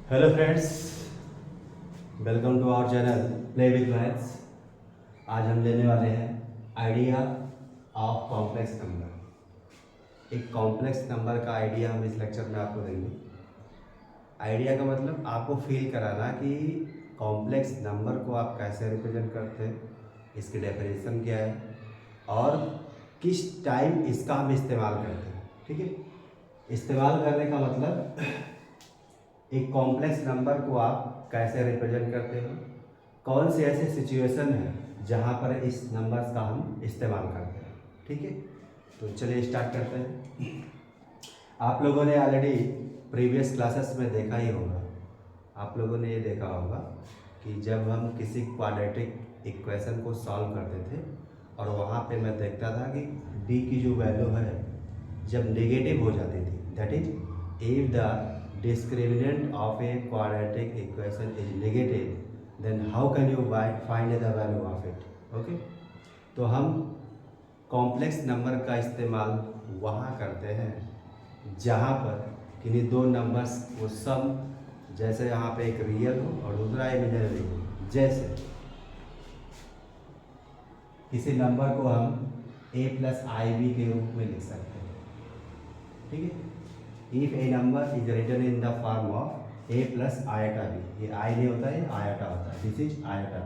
Hello friends, welcome to our channel play with maths. आज हम लेने वाले हैं आइडिया ऑफ कॉम्प्लेक्स नंबर। एक कॉम्प्लेक्स नंबर का आइडिया हम इस लेक्चर में आपको देंगे। आइडिया का मतलब आपको फील कराना कि कॉम्प्लेक्स नंबर को आप कैसे रिप्रेजेंट करते हैं, इसकी डेफिनेशन क्या है और किस टाइम इसका हम इस्तेमाल करते हैं। ठीक है, इस्तेमाल करने का मतलब एक कॉम्प्लेक्स नंबर को आप कैसे रिप्रेजेंट करते हो, कौन सी ऐसी सिचुएशन है जहाँ पर इस नंबर्स का हम इस्तेमाल करते हैं। ठीक है, तो चलिए स्टार्ट करते हैं। आप लोगों ने ऑलरेडी प्रीवियस क्लासेस में देखा ही होगा, आप लोगों ने ये देखा होगा कि जब हम किसी क्वाड्रेटिक इक्वेशन को सॉल्व करते थे और वहाँ पे मैं देखता था कि डी की जो वैल्यू है जब नेगेटिव हो जाती थी, that is if the discriminant of a quadratic equation is negative, then how can you find the value of it? Okay, तो हम कॉम्प्लेक्स नंबर का इस्तेमाल वहाँ करते हैं जहाँ पर किन्हीं दो नंबर्स वो सम, जैसे यहाँ पे एक रियल हो और दूसरा इमेजिनरी हो। जैसे किसी नंबर को हम a प्लस आई बी के रूप में लिख सकते हैं। ठीक है, if a number is written in the form of a plus iota b, ये आई नहीं होता है, आयटा होता है, दिस इज आयटा।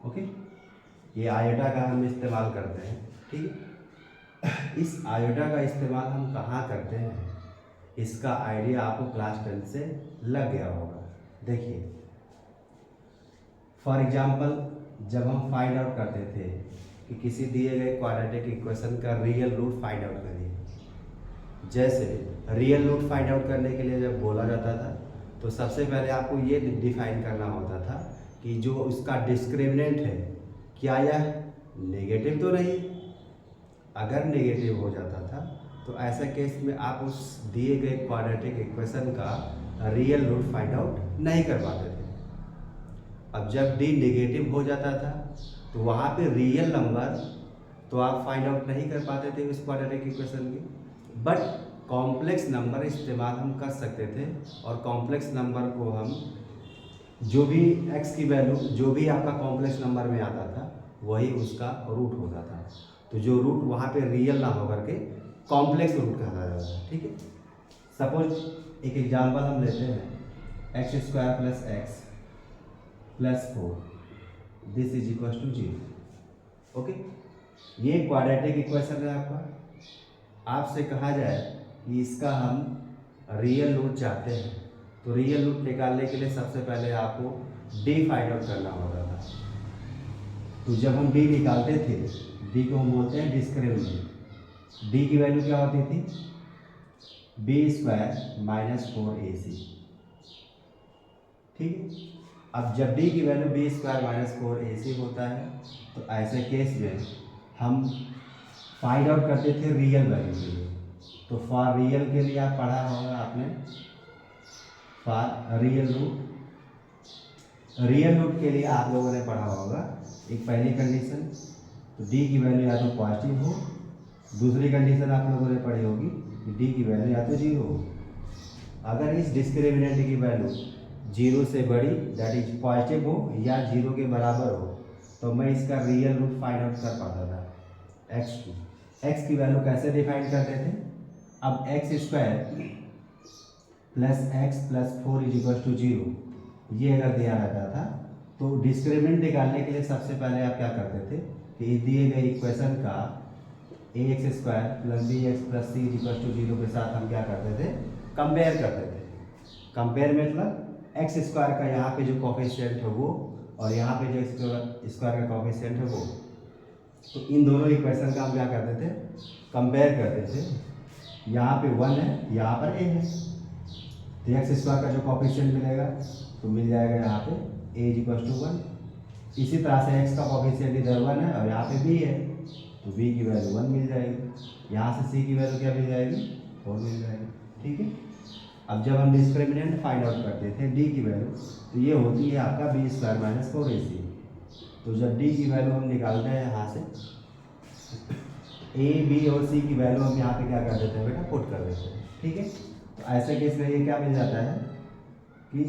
ओके, ये आयटा का हम इस्तेमाल करते हैं। ठीक है, इस आयटा का इस्तेमाल हम कहाँ करते हैं, इसका आइडिया आपको क्लास 10 से लग गया होगा। देखिए, फॉर एग्जाम्पल जब हम फाइंड आउट करते थे कि किसी दिए गए क्वाड्रेटिक इक्वेशन का रियल रूट फाइंड आउट करिए, जैसे रियल रूट फाइंड आउट करने के लिए जब बोला जाता था तो सबसे पहले आपको ये डिफाइन करना होता था कि जो उसका डिस्क्रिमिनेंट है क्या यह नेगेटिव तो नहीं। अगर नेगेटिव हो जाता था तो ऐसे केस में आप उस दिए गए क्वाड्रेटिक इक्वेशन का रियल रूट फाइंड आउट नहीं कर पाते थे। अब जब डी नेगेटिव हो जाता था तो वहाँ पे रियल नंबर तो आप फाइंड आउट नहीं कर पाते थे उस क्वाड्रेटिक इक्वेशन की, बट कॉम्प्लेक्स नंबर इस्तेमाल हम कर सकते थे। और कॉम्प्लेक्स नंबर को हम जो भी x की वैल्यू जो भी आपका कॉम्प्लेक्स नंबर में आता था वही उसका रूट होता था। तो जो रूट वहाँ पे रियल ना होकर के कॉम्प्लेक्स रूट कहा जाता है। ठीक है, सपोज एक एग्जांपल हम लेते हैं, x square plus x plus 4 this is equal to 0। Okay, ये क्वाड्रेटिक इक्वेशन है आपका। आपसे कहा जाए कि इसका हम रियल रूट चाहते हैं तो रियल रूट निकालने के लिए सबसे पहले आपको डी फाइंड आउट करना होता था। तो जब हम डी निकालते थे, डी को हम बोलते हैं डिस्क्रिमिनेंट। डी की वैल्यू क्या होती थी, बी स्क्वायर माइनस 4ac। ठीक है, अब जब डी की value B square minus 4ac होता है तो ऐसे केस में हम फाइंड आउट करते थे रियल वैल्यू के लिए। तो फॉर रियल के लिए आप पढ़ा होगा आपने, फॉर रियल रूट के लिए आप लोगों ने पढ़ा होगा एक पहली कंडीशन, तो डी की वैल्यू या तो पॉजिटिव हो, दूसरी कंडीशन आप लोगों ने पढ़ी होगी कि डी की वैल्यू या तो 0 हो। अगर इस डिस्क्रिमिनेंट की वैल्यू 0 से बड़ी दैट इज पॉजिटिव हो या 0 के बराबर हो तो मैं इसका रियल रूट फाइंड आउट कर पाता था। एक्स की वैल्यू कैसे डिफाइन करते थे, अब x square plus x plus 4 is equal to 0 ये अगर दिया रहता था तो डिस्क्रिमिनेंट निकालने के लिए सबसे पहले आप क्या करते थे कि इस दिए गए इक्वेशन का A X square plus B X plus C is equal to 0 के साथ हम क्या करते थे, कंपेयर करते थे। कंपेयर मतलब एक्स स्क्वायर का यहाँ पे जो कोफिशिएंट है वो और यहाँ पे जो स्क्वायर का कोफिशिएंट है वो, तो इन दोनों इक्वेशन का हम क्या करते थे, कंपेयर करते थे। यहाँ पे 1 है, यहाँ पर a है, तो एक्स स्क्वायर का जो कोफिशिएंट मिलेगा तो मिल जाएगा यहाँ पे a इज इक्वल टू 1। इसी तरह से x का कोफिशिएंट इधर 1 है और यहाँ पे b है तो b की वैल्यू 1 मिल जाएगी। यहाँ से c की वैल्यू क्या मिल जाएगी, 4 मिल जाएगी। ठीक है, अब जब हम डिस्क्रिमिनेंट फाइंड आउट करते थे d की वैल्यू तो ये होती है आपका बी स्क्वायर माइनस 4ac। तो जब डी की वैल्यू हम निकालते हैं यहाँ से ए बी और सी की वैल्यू हम यहाँ पे क्या कर देते हैं बेटा, पुट कर देते हैं। ठीक है, तो ऐसे केस में ये क्या मिल जाता है, कि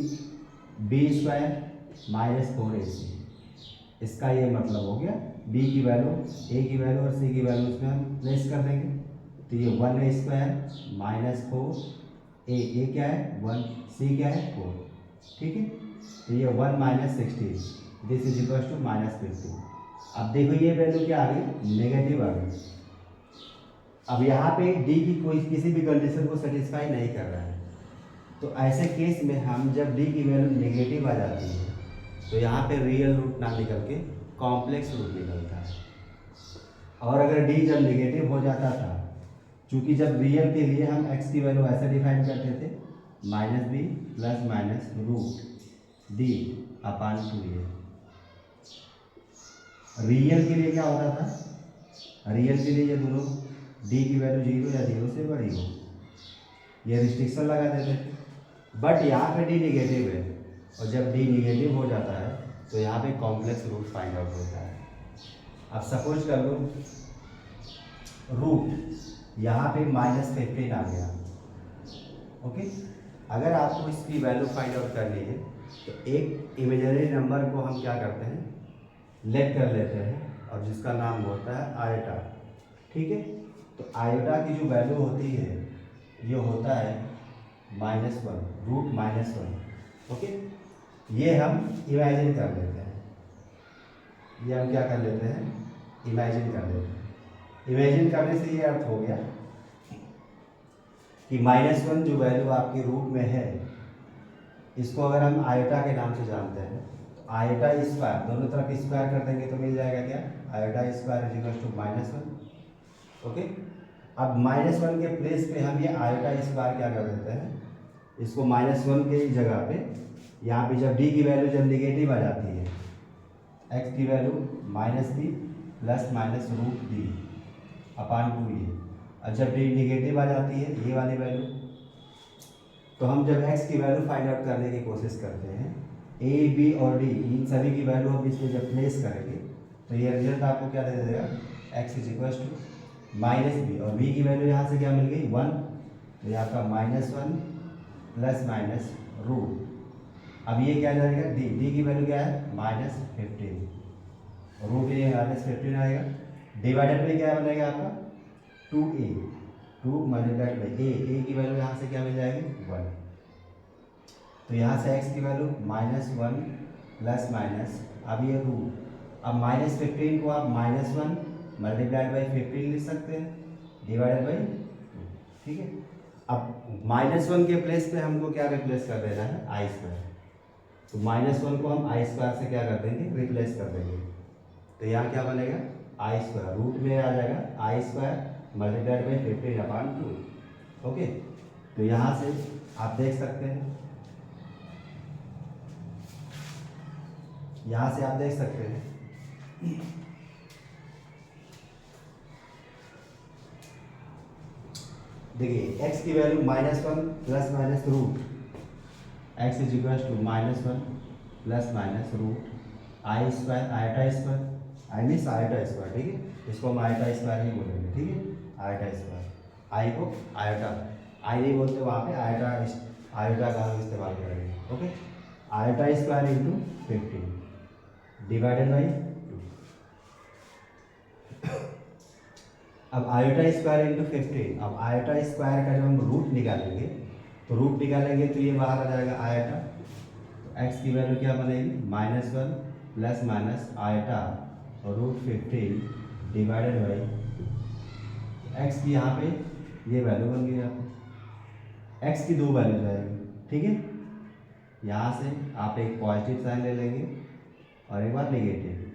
बी स्क्वायर माइनस 4ac, इसका ये मतलब हो गया बी की वैल्यू, ए की वैल्यू और सी की वैल्यू इसमें हम प्लेस कर देंगे। तो ये 1a स्क्वायर माइनस 4, ए क्या है 1, सी क्या है 4, ठीक है। तो ये 1 minus 16, this is equal to minus 15। अब देखो ये वैल्यू क्या आ गई, नेगेटिव आ गई। अब यहाँ पे डी की कोई किसी भी कंडीशन को सेटिस्फाई नहीं कर रहा है, तो ऐसे केस में हम जब डी की वैल्यू नेगेटिव आ जाती है तो यहाँ पे रियल रूट ना निकल के कॉम्प्लेक्स रूट निकलता है। और अगर डी जब नेगेटिव हो जाता था, चूँकि जब रियल के लिए हम एक्स की वैल्यू ऐसे डिफाइन करते थे minus B plus minus root D upon 2a। Real के लिए क्या होता था, रियल के लिए ये दोनों डी की वैल्यू 0 या 0 से बड़ी हो, ये रिस्ट्रिक्शन लगा देते थे। बट यहाँ पे डी निगेटिव है, और जब डी निगेटिव हो जाता है तो यहाँ पे कॉम्प्लेक्स रूट फाइंड आउट होता है। अब सपोज कर लो रूट यहाँ पे माइनस 15 आ गया, ओके। अगर आपको इसकी वैल्यू फाइंड आउट करनी है तो एक इमेजिनरी नंबर को हम क्या करते हैं, लेट कर लेते हैं, और जिसका नाम होता है आयोटा, ठीक है। तो आयोटा की जो वैल्यू होती है ये होता है -1, रूट -1, ओके। ये हम इमेजिन कर लेते हैं, ये हम क्या कर लेते हैं, इमेजिन कर लेते हैं। इमेजिन करने से ये अर्थ हो गया कि -1 जो वैल्यू आपकी रूट में है, इसको अगर हम आयोटा के नाम से जानते हैं तो आयोटा स्क्वायर, दोनों तरफ स्क्वायर कर देंगे तो मिल जाएगा क्या, iota square is equal to -1, okay. अब -1 के प्लेस पे हम ये आयोटा स्क्वायर क्या कर देते हैं, इसको -1 के जगह पे यहाँ पे जब डी की वैल्यू जब निगेटिव आ जाती है, एक्स की value -b plus minus root D upon 2a, और जब डी निगेटिव आ जाती है ये वाली वैल्यू, तो हम जब x की वैल्यू फाइंड आउट करने की कोशिश करते हैं, a b और d इन सभी की वैल्यू हम इसमें जब प्लेस करेंगे तो ये रिजल्ट आपको क्या दे देगा, x is equal to -b, और b की वैल्यू यहाँ से क्या मिल गई 1, तो ये आपका -1 प्लस माइनस रूट, अब ये क्या जाएगा d की वैल्यू क्या है -15, रूट ये -15 आएगा, डिवाइडेड बाई क्या बनेगा आपका 2a, 2 मल्टीप्लाइड बाई a की वैल्यू यहाँ से क्या मिल जाएगी 1, तो यहाँ से x की वैल्यू -1 प्लस माइनस, अब ये रूट, अब -15 को आप -1 मल्टीप्लाइड बाई 15 लिख सकते हैं डिवाइडेड बाई 2, ठीक है। अब -1 के प्लेस पे हमको क्या रिप्लेस कर देना है, आई स्क्वायर, तो -1 को हम आई स्क्वायर से क्या कर देंगे, रिप्लेस कर देंगे, तो यहाँ क्या बनेगा आई स्क्वायर, रूट में आ जाएगा I square multiplied by 15 upon 2, okay. तो यहाँ से आप देख सकते हैं, यहाँ से आप देख सकते हैं देखिए x की value -1 plus minus root, x is equal to -1 plus minus root I square, iota square, I means iota square, ठीक है, इसको हम आयोटा स्क्वायर ही बोलेंगे, ठीक है, आयोटा स्क्वायर, आई को आयोटा, आई नहीं बोलते वहाँ पे, आयोटा का हम इस्तेमाल करेंगे, okay. Iota square into 15 divided by 2, अब आयोटा स्क्वायर इंटू 15, अब आयोटा स्क्वायर का जब हम रूट निकालेंगे तो रूट निकालेंगे तो ये बाहर आ जाएगा आयोटा, तो x की वैल्यू क्या बनेगी -1 plus minus iota root 15 divided by, x की यहाँ पे ये वैल्यू बन गई आपको, x की 2 वैल्यूज आएगी, ठीक है। यहाँ से आप एक पॉजिटिव साइन ले लेंगे और एक बार नेगेटिव,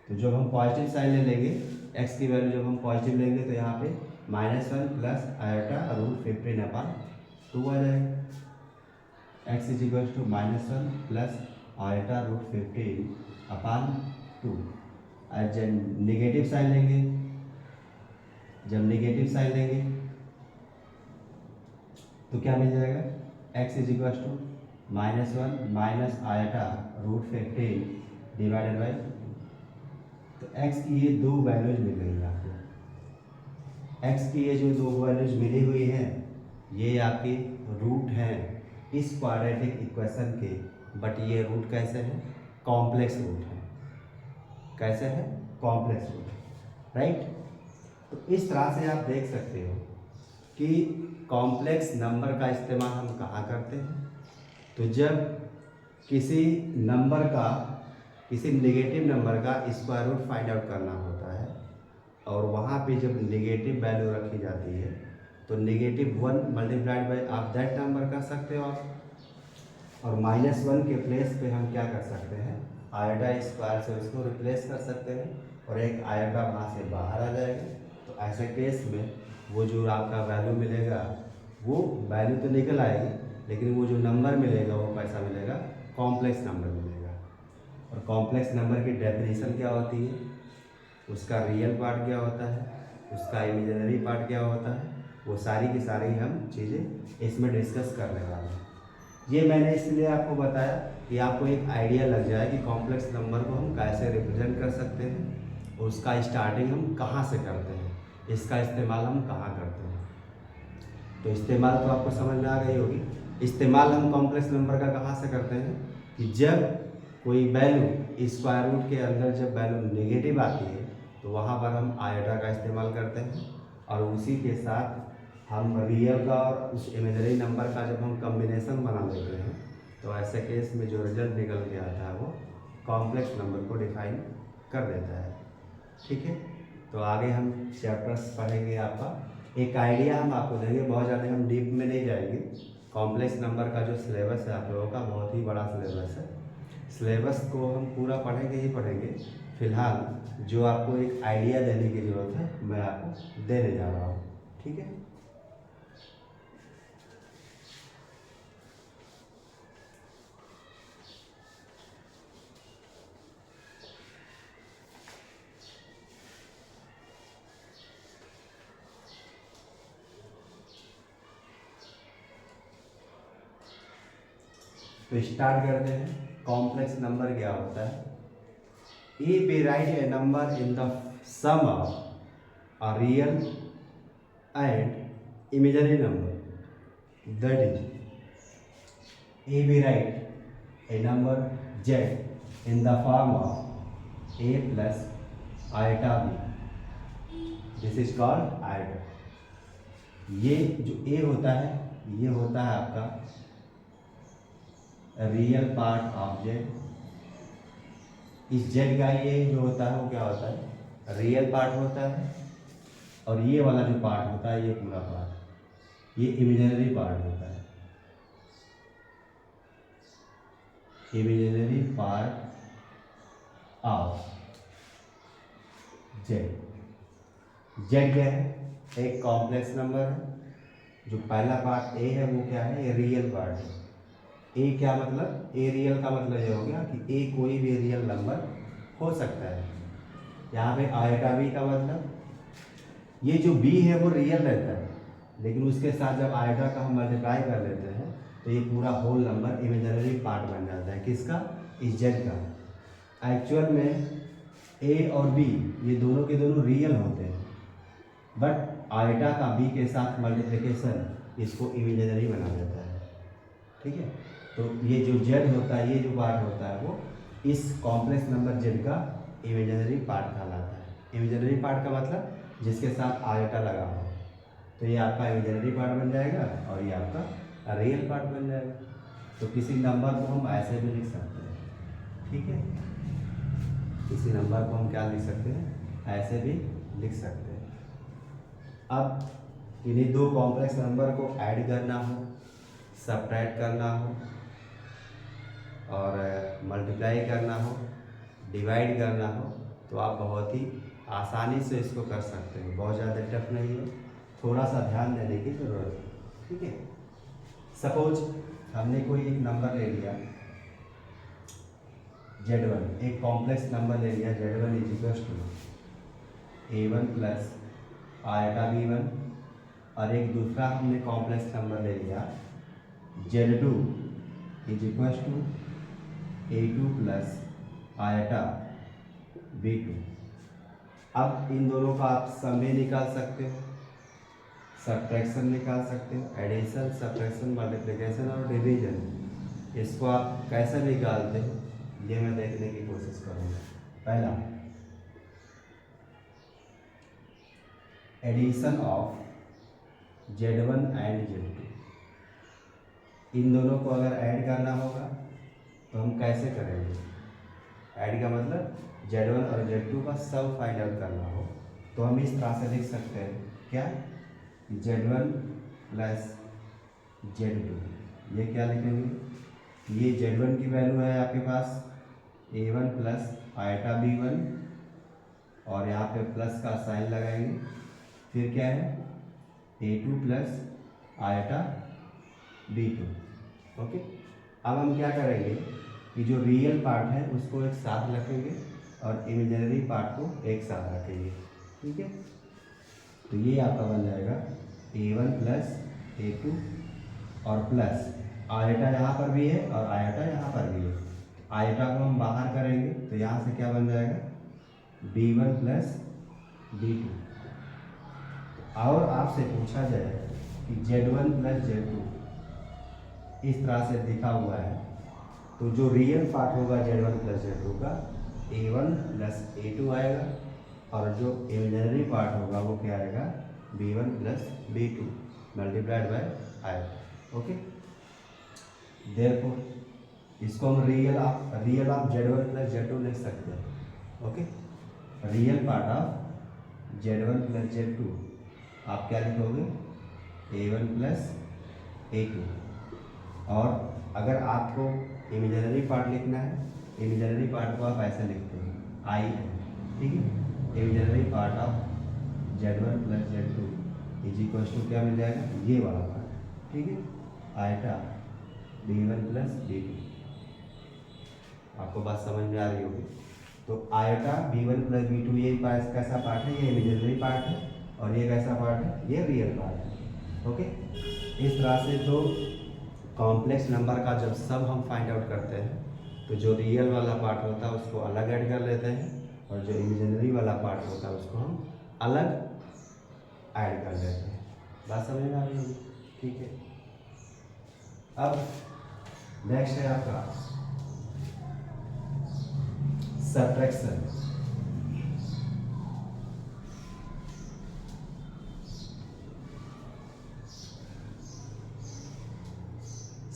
तो जब हम पॉजिटिव साइन ले लेंगे, x की वैल्यू जब हम पॉजिटिव लेंगे तो यहाँ पे -1 प्लस आयोटा रूट 15 अपान 2 आ जाएगा, x is equal to -1 plus iota root 15 upon 2, और जब नेगेटिव साइन लेंगे, जब नेगेटिव साइन लेंगे तो क्या मिल जाएगा, x is equal to -1 minus iota root 15 divided by, तो x की ये 2 वैल्यूज मिल गई आपको, x की ये जो 2 वैल्यूज मिली हुई हैं ये आपकी रूट हैं इस क्वाड्रेटिक इक्वेशन के, बट ये रूट कैसे है, कॉम्प्लेक्स रूट है। कैसे है, कॉम्प्लेक्स रूट, राइट। तो इस तरह से आप देख सकते हो कि कॉम्प्लेक्स नंबर का इस्तेमाल हम कहाँ करते हैं, तो जब किसी नंबर का, किसी नेगेटिव नंबर का स्क्वायर रूट फाइंड आउट करना होता है, और वहाँ पे जब नेगेटिव वैल्यू रखी जाती है तो -1 मल्टीप्लाइड बाई आप दैट नंबर कर सकते हो आप, और -1 के प्लेस पे हम क्या कर सकते हैं, आयोटा स्क्वायर से उसको रिप्लेस कर सकते हैं, और एक आयोटा वहाँ से बाहर आ जाएगा। तो ऐसे केस में वो जो आपका वैल्यू मिलेगा, वो वैल्यू तो निकल आएगी, लेकिन वो जो नंबर मिलेगा वो कैसा मिलेगा, कॉम्प्लेक्स नंबर मिलेगा। और कॉम्प्लेक्स नंबर की डेफिनेशन क्या होती है, उसका रियल पार्ट क्या होता है, उसका इमेजिनरी पार्ट क्या होता है, वो सारी की सारी हम चीज़ें इसमें डिस्कस करने वाले हैं। ये मैंने इसलिए आपको बताया कि आपको एक आइडिया लग जाए कि कॉम्प्लेक्स नंबर को हम कैसे रिप्रेजेंट कर सकते हैं, और उसका स्टार्टिंग हम कहाँ से करते हैं, इसका इस्तेमाल हम कहाँ करते हैं। तो इस्तेमाल तो आपको समझ में आ गई होगी। इस्तेमाल हम कॉम्प्लेक्स नंबर का कहाँ से करते हैं कि जब कोई वैल्यू स्क्वायर रूट के अंदर जब वैल्यू नेगेटिव आती है तो वहाँ पर हम आयोटा का इस्तेमाल करते हैं, और उसी के साथ हम रियल का और उस इमेजनरी नंबर का जब हम कम्बिनेशन बना लेते हैं तो ऐसे केस में जो रिजल्ट निकल के आता है वो कॉम्प्लेक्स नंबर को डिफाइन कर देता है। ठीक है, तो आगे हम चैप्टर्स पढ़ेंगे। आपका एक आइडिया हम आपको देंगे, बहुत ज़्यादा हम डीप में नहीं जाएंगे। कॉम्प्लेक्स नंबर का जो सिलेबस है आप लोगों का बहुत ही बड़ा सिलेबस है, सिलेबस को हम पूरा पढ़ेंगे ही पढ़ेंगे। फिलहाल जो आपको एक आइडिया देने की ज़रूरत है मैं आपको देने जा रहा हूँ। ठीक है, तो स्टार्ट करते हैं। कॉम्प्लेक्स नंबर क्या होता है, a B write a number in the sum of a real and imaginary number, that is a B write a number z in the form of a plus iota b, this is called iota. ये जो a होता है ये होता है आपका real part of z। इस z का ये जो होता है वो क्या होता है, रियल पार्ट होता है, और ये वाला जो पार्ट होता है ये पूरा पार्ट ये इमेजिनरी पार्ट होता है। Imaginary part of z, z क्या है, एक कॉम्प्लेक्स नंबर है। जो पहला पार्ट a है वो क्या है, ये रियल पार्ट है। ए क्या मतलब, ए रियल का मतलब ये हो गया कि ए कोई भी रियल नंबर हो सकता है। यहाँ पे आयोटा बी का मतलब ये जो बी है वो रियल रहता है, लेकिन उसके साथ जब आयोटा का हम मल्टीप्लाई कर लेते हैं तो ये पूरा होल नंबर इमेजिनरी पार्ट बन जाता है। किसका, इस जेड का। एक्चुअल में ए और बी ये दोनों के दोनों रियल होते हैं, बट आयोटा का बी के साथ मल्टीप्लिकेशन इसको इमेजिनरी बना देता है। ठीक है, तो ये जो जेड होता है, ये जो पार्ट होता है वो इस कॉम्प्लेक्स नंबर जेड का इमेजिनरी पार्ट कहलाता है। इमेजिनरी पार्ट का मतलब जिसके साथ आयोटा लगा हो, तो ये आपका इमेजिनरी पार्ट बन जाएगा और ये आपका रियल पार्ट बन जाएगा। तो किसी नंबर को हम ऐसे भी लिख सकते हैं। ठीक है, किसी नंबर को हम क्या लिख सकते हैं, ऐसे भी लिख सकते हैं। अब इन्हीं दो कॉम्प्लेक्स नंबर को ऐड करना हो, सब्ट्रैक्ट करना हो और मल्टीप्लाई करना हो, डिवाइड करना हो, तो आप बहुत ही आसानी से इसको कर सकते हैं। बहुत ज़्यादा टफ नहीं है, थोड़ा सा ध्यान देने की ज़रूरत है। ठीक है, सपोज हमने कोई एक नंबर ले लिया z1, एक कॉम्प्लेक्स नंबर ले लिया z1 is equal to a1 plus iota b1, और एक दूसरा हमने कॉम्प्लेक्स नंबर ले लिया z2 is equal to a2 plus iota b2। अब इन दोनों का आप सम भी निकाल सकते हो। सब्ट्रैक्शन निकाल सकते हो, एडिशन, सब्ट्रैक्शन, मल्टीप्लिकेशन और डिवीजन। इसको आप कैसे निकालते हो ये मैं देखने की कोशिश करूँगा। पहला, addition of Z1 and Z2, इन दोनों को अगर ऐड करना होगा तो हम कैसे करेंगे? ऐड का मतलब Z1 और Z2 का सम फाइंड आउट करना हो तो हम इस तरह से लिख सकते हैं, क्या? Z1 प्लस Z2, ये क्या लिखेंगे? ये Z1 की वैल्यू है आपके पास A1 प्लस आयटा B1 और यहाँ पे प्लस का साइन लगाएंगे, फिर क्या है A2 plus eta B2। Okay, अब हम क्या करेंगे कि जो रियल पार्ट है उसको एक साथ रखेंगे और इमेजिनरी पार्ट को एक साथ रखेंगे, ठीक है? तो ये आपका बन जाएगा A1 प्लस A2 और प्लस आयटा यहाँ पर भी है और आयटा यहाँ पर भी है। आयटा को हम बाहर करेंगे तो यहाँ से क्या बन जाएगा B1 प्लस B2। और आपसे पूछा जाए कि Z1 प्लस Z2 इस तरह से दिखा हुआ है तो जो रियल पार्ट होगा Z1 प्लस Z2 का A1 प्लस A2 आएगा और जो इमेजिनरी पार्ट होगा वो क्या आएगा B1 plus B2 multiplied by eta. Okay, therefore इसको हम real of Z1 plus Z2 लिख सकते हैं। Okay, real part of Z1 plus Z2 आप क्या लिखोगे A1 प्लस A2। और अगर आपको इमेजिनरी पार्ट लिखना है, इमेजिनरी पार्ट को आप ऐसे लिखते हैं I है, ठीक है? Imaginary part of Z1 plus Z2 is equal to क्या मिल जाएगा ये वाला पार्ट, ठीक है? Iota B1 plus B2। आपको बात समझ में आ रही होगी। तो आयटा B1 प्लस B2 ये कैसा पार्ट है? ये इमेजिनरी पार्ट है और ये कैसा पार्ट है? ये रियल पार्ट है। ओके, इस तरह से जो कॉम्प्लेक्स नंबर का जब सब हम फाइंड आउट करते हैं तो जो रियल वाला पार्ट होता है उसको अलग ऐड कर लेते हैं और जो इमेजिनरी वाला पार्ट होता है उसको हम अलग ऐड कर लेते हैं। बात समझ में आ रही होगी, ठीक है? अब नेक्स्ट है आपका subtraction.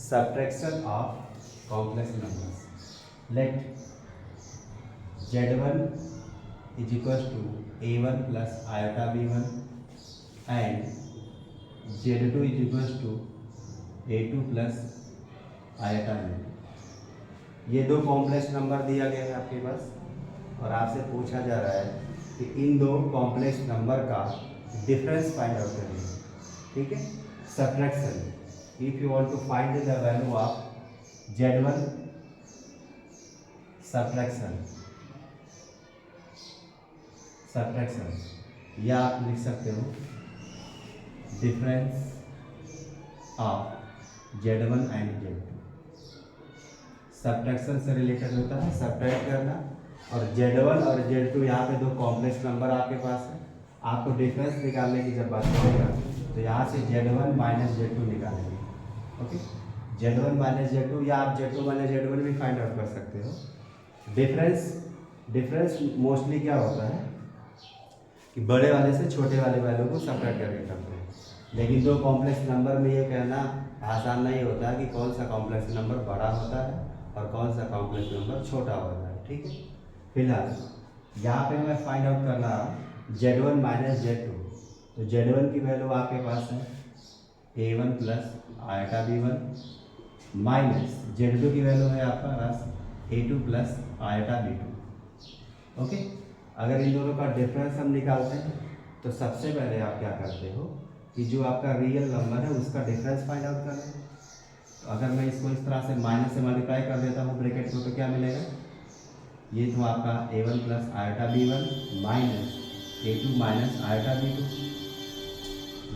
Subtraction of complex numbers. Let Z1 is equals to A1 plus iota B1 and Z2 is equals to A2 plus iota B2। ये दो कॉम्प्लेक्स नंबर दिया गया है आपके पास और आपसे पूछा जा रहा है कि इन दो कॉम्प्लेक्स नंबर का डिफरेंस फाइंड आउट करिए, ठीक है? Subtraction, if you want to find the value of Z1 subtraction या आप लिख सकते हो difference of Z1 and Z2। Subtraction से रिलेटेड होता है सब्ट्रैक्ट करना और Z1 और Z2 यहाँ पे दो कॉम्प्लेक्स नंबर आपके पास है। आपको डिफरेंस निकालने की जब बात करेगा तो यहाँ से Z1 माइनस Z2 निकालेंगे। ओके, Z1 माइनस Z2 या आप Z2 माइनस Z1 भी फाइंड आउट कर सकते हो। डिफरेंस मोस्टली क्या होता है कि बड़े वाले से छोटे वाले वैल्यू को सब्ट्रैक्ट करके करते हैं, लेकिन दो कॉम्प्लेक्स नंबर में ये कहना आसान नहीं होता कि कौन सा कॉम्प्लेक्स नंबर बड़ा होता है और कौन सा कॉम्प्लेक्स नंबर छोटा होता है, ठीक है? फिलहाल यहाँ पे मैं फाइंड आउट कर रहा हूँ Z1 माइनस Z2। तो Z1 की वैल्यू आपके पास है A1 plus eta B1 minus Z2 की वैल्यू है आपका पास A2 plus eta B2। Okay, अगर इन दोनों का डिफरेंस हम निकालते हैं तो सबसे पहले आप क्या करते हो कि जो आपका रियल नंबर है उसका डिफरेंस फाइंड आउट करें। तो अगर मैं इसको इस तरह से माइनस से मल्टीप्लाई कर देता हूँ ब्रैकेट को तो क्या मिलेगा? ये तो आपका A1 plus eta B1 minus A2 minus iota B2।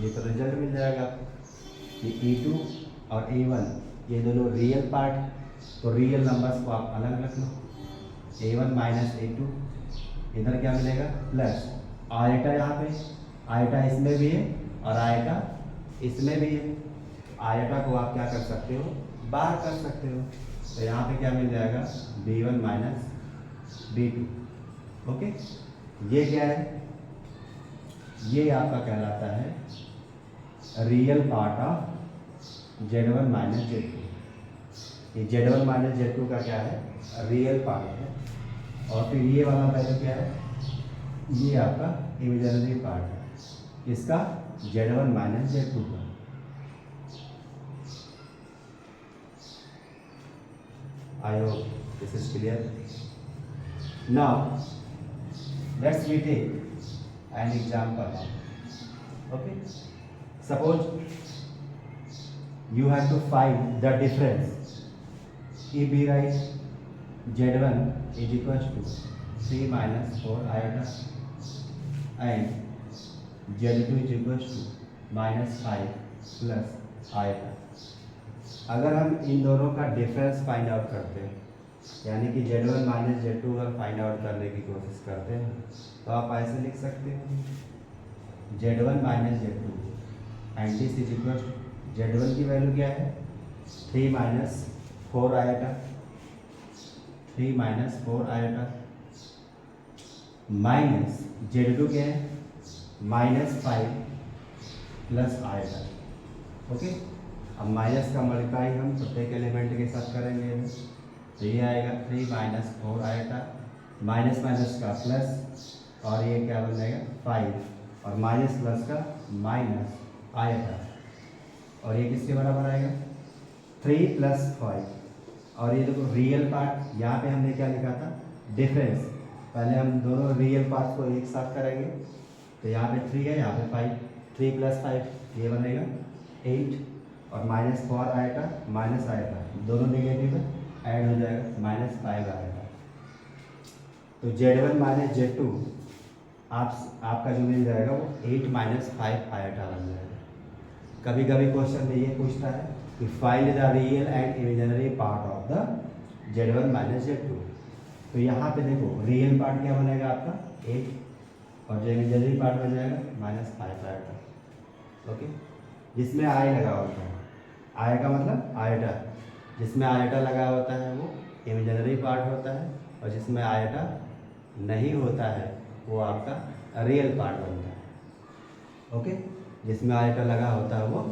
ये तो रिजल्ट मिल जाएगा आपको। ये A2 और A1 ये दोनों रियल पार्ट है तो रियल नंबर्स को आप अलग रख लो। A1 माइनस A2 इधर क्या मिलेगा प्लस आयटा, यहाँ पे आयटा इसमें भी है और आयटा इसमें भी है। आयटा को आप क्या कर सकते हो, बाहर कर सकते हो। तो यहाँ पे क्या मिल जाएगा, b1 माइनस b2। ओके, ये क्या है, ये आपका कहलाता है real part of z1 minus z2। ये z1 माइनस z2 का क्या है, रियल पार्ट है। और फिर ये वाला वैल्यू क्या है, ये आपका इमेजिनरी पार्ट है। इसका z1 माइनस z2 का। I hope this is clear. Now let's we take an example. Okay, suppose you have to find the difference. If we write z1 is equals to 3 minus 4 iota and z2 is equals to minus 5 plus iota। अगर हम इन दोनों का difference find out करते हैं, यानी कि z1 minus z2 का find out करने की कोशिश करते हैं, तो आप ऐसे लिख सकते हो z1 minus z2 and this is equal to z1 की वैल्यू क्या है, 3 minus 4 iota, 3 minus 4 iota minus z2 क्या है, माइनस 5 प्लस आयोटा। ओके, अब माइनस का मल्टीप्लाई हम प्रत्येक एलिमेंट के साथ करेंगे। तो ये आएगा 3 माइनस 4 आएगा, माइनस माइनस का प्लस, और ये क्या बन जाएगा 5, और माइनस प्लस का माइनस आएगा, और ये किसके बराबर आएगा 3 प्लस 5। और ये देखो रियल पार्ट, यहाँ पे हमने क्या लिखा था, डिफरेंस। पहले हम दोनों रियल पार्ट को एक साथ करेंगे। तो यहाँ पे 3 है, यहाँ पे 5, 3 प्लस 5 ये बनेगा 8, और माइनस 4 आएगा, माइनस आएगा, दोनों नेगेटिव है, ऐड हो जाएगा, माइनस 5 आएगा। तो z1 माइनस z2 आपका जो मिल जाएगा वो 8 माइनस 5 आएगा बन जाएगा। कभी कभी क्वेश्चन में ये पूछता है कि find the real and imaginary part of the z1 minus z2। तो यहाँ पे देखो रियल पार्ट क्या बनेगा आपका 8, और जो इमेजिनरी पार्ट बन जाएगा माइनस 5 आएगा। ओके, जिसमें आई लगा होता है, आई का मतलब आयटा, जिसमें आयटा लगा होता है वो इमेजिनरी पार्ट होता है, और जिसमें आयटा नहीं होता है वो आपका रियल पार्ट बनता है। ओके, जिसमें आयटा लगा होता है वो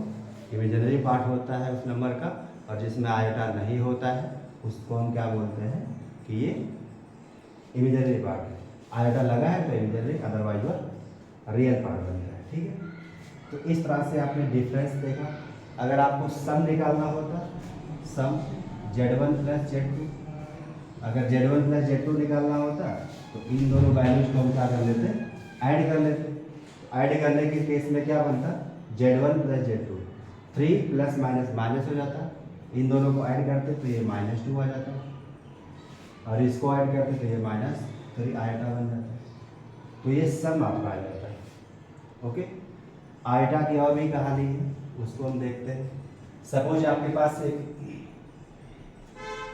इमेजिनरी पार्ट होता है उस नंबर का, और जिसमें आयटा नहीं होता है उसको हम क्या बोलते हैं कि ये इमेजिनरी पार्ट है। आयटा लगा है तो इमेजिनरी, अदरवाइज वो रियल पार्ट बन रहा है। ठीक है, तो इस तरह से आपने डिफरेंस देखा। अगर आपको सम निकालना होता, सम z1 प्लस z2, अगर z1 प्लस z2 निकालना होता तो इन दोनों वैल्यूज को हम क्या कर लेते, ऐड कर लेते। ऐड करने के केस में क्या बनता, z1 plus z2, 3 plus minus minus हो जाता, इन दोनों को ऐड करते तो ये -2 आ जाता, और इसको ऐड करते तो ये -3 आयटा बन जाता। तो ये सम आपका आ जाता है। ओके, आयटा की और भी कहानी है, उसको हम देखते हैं। सपोज आपके पास एक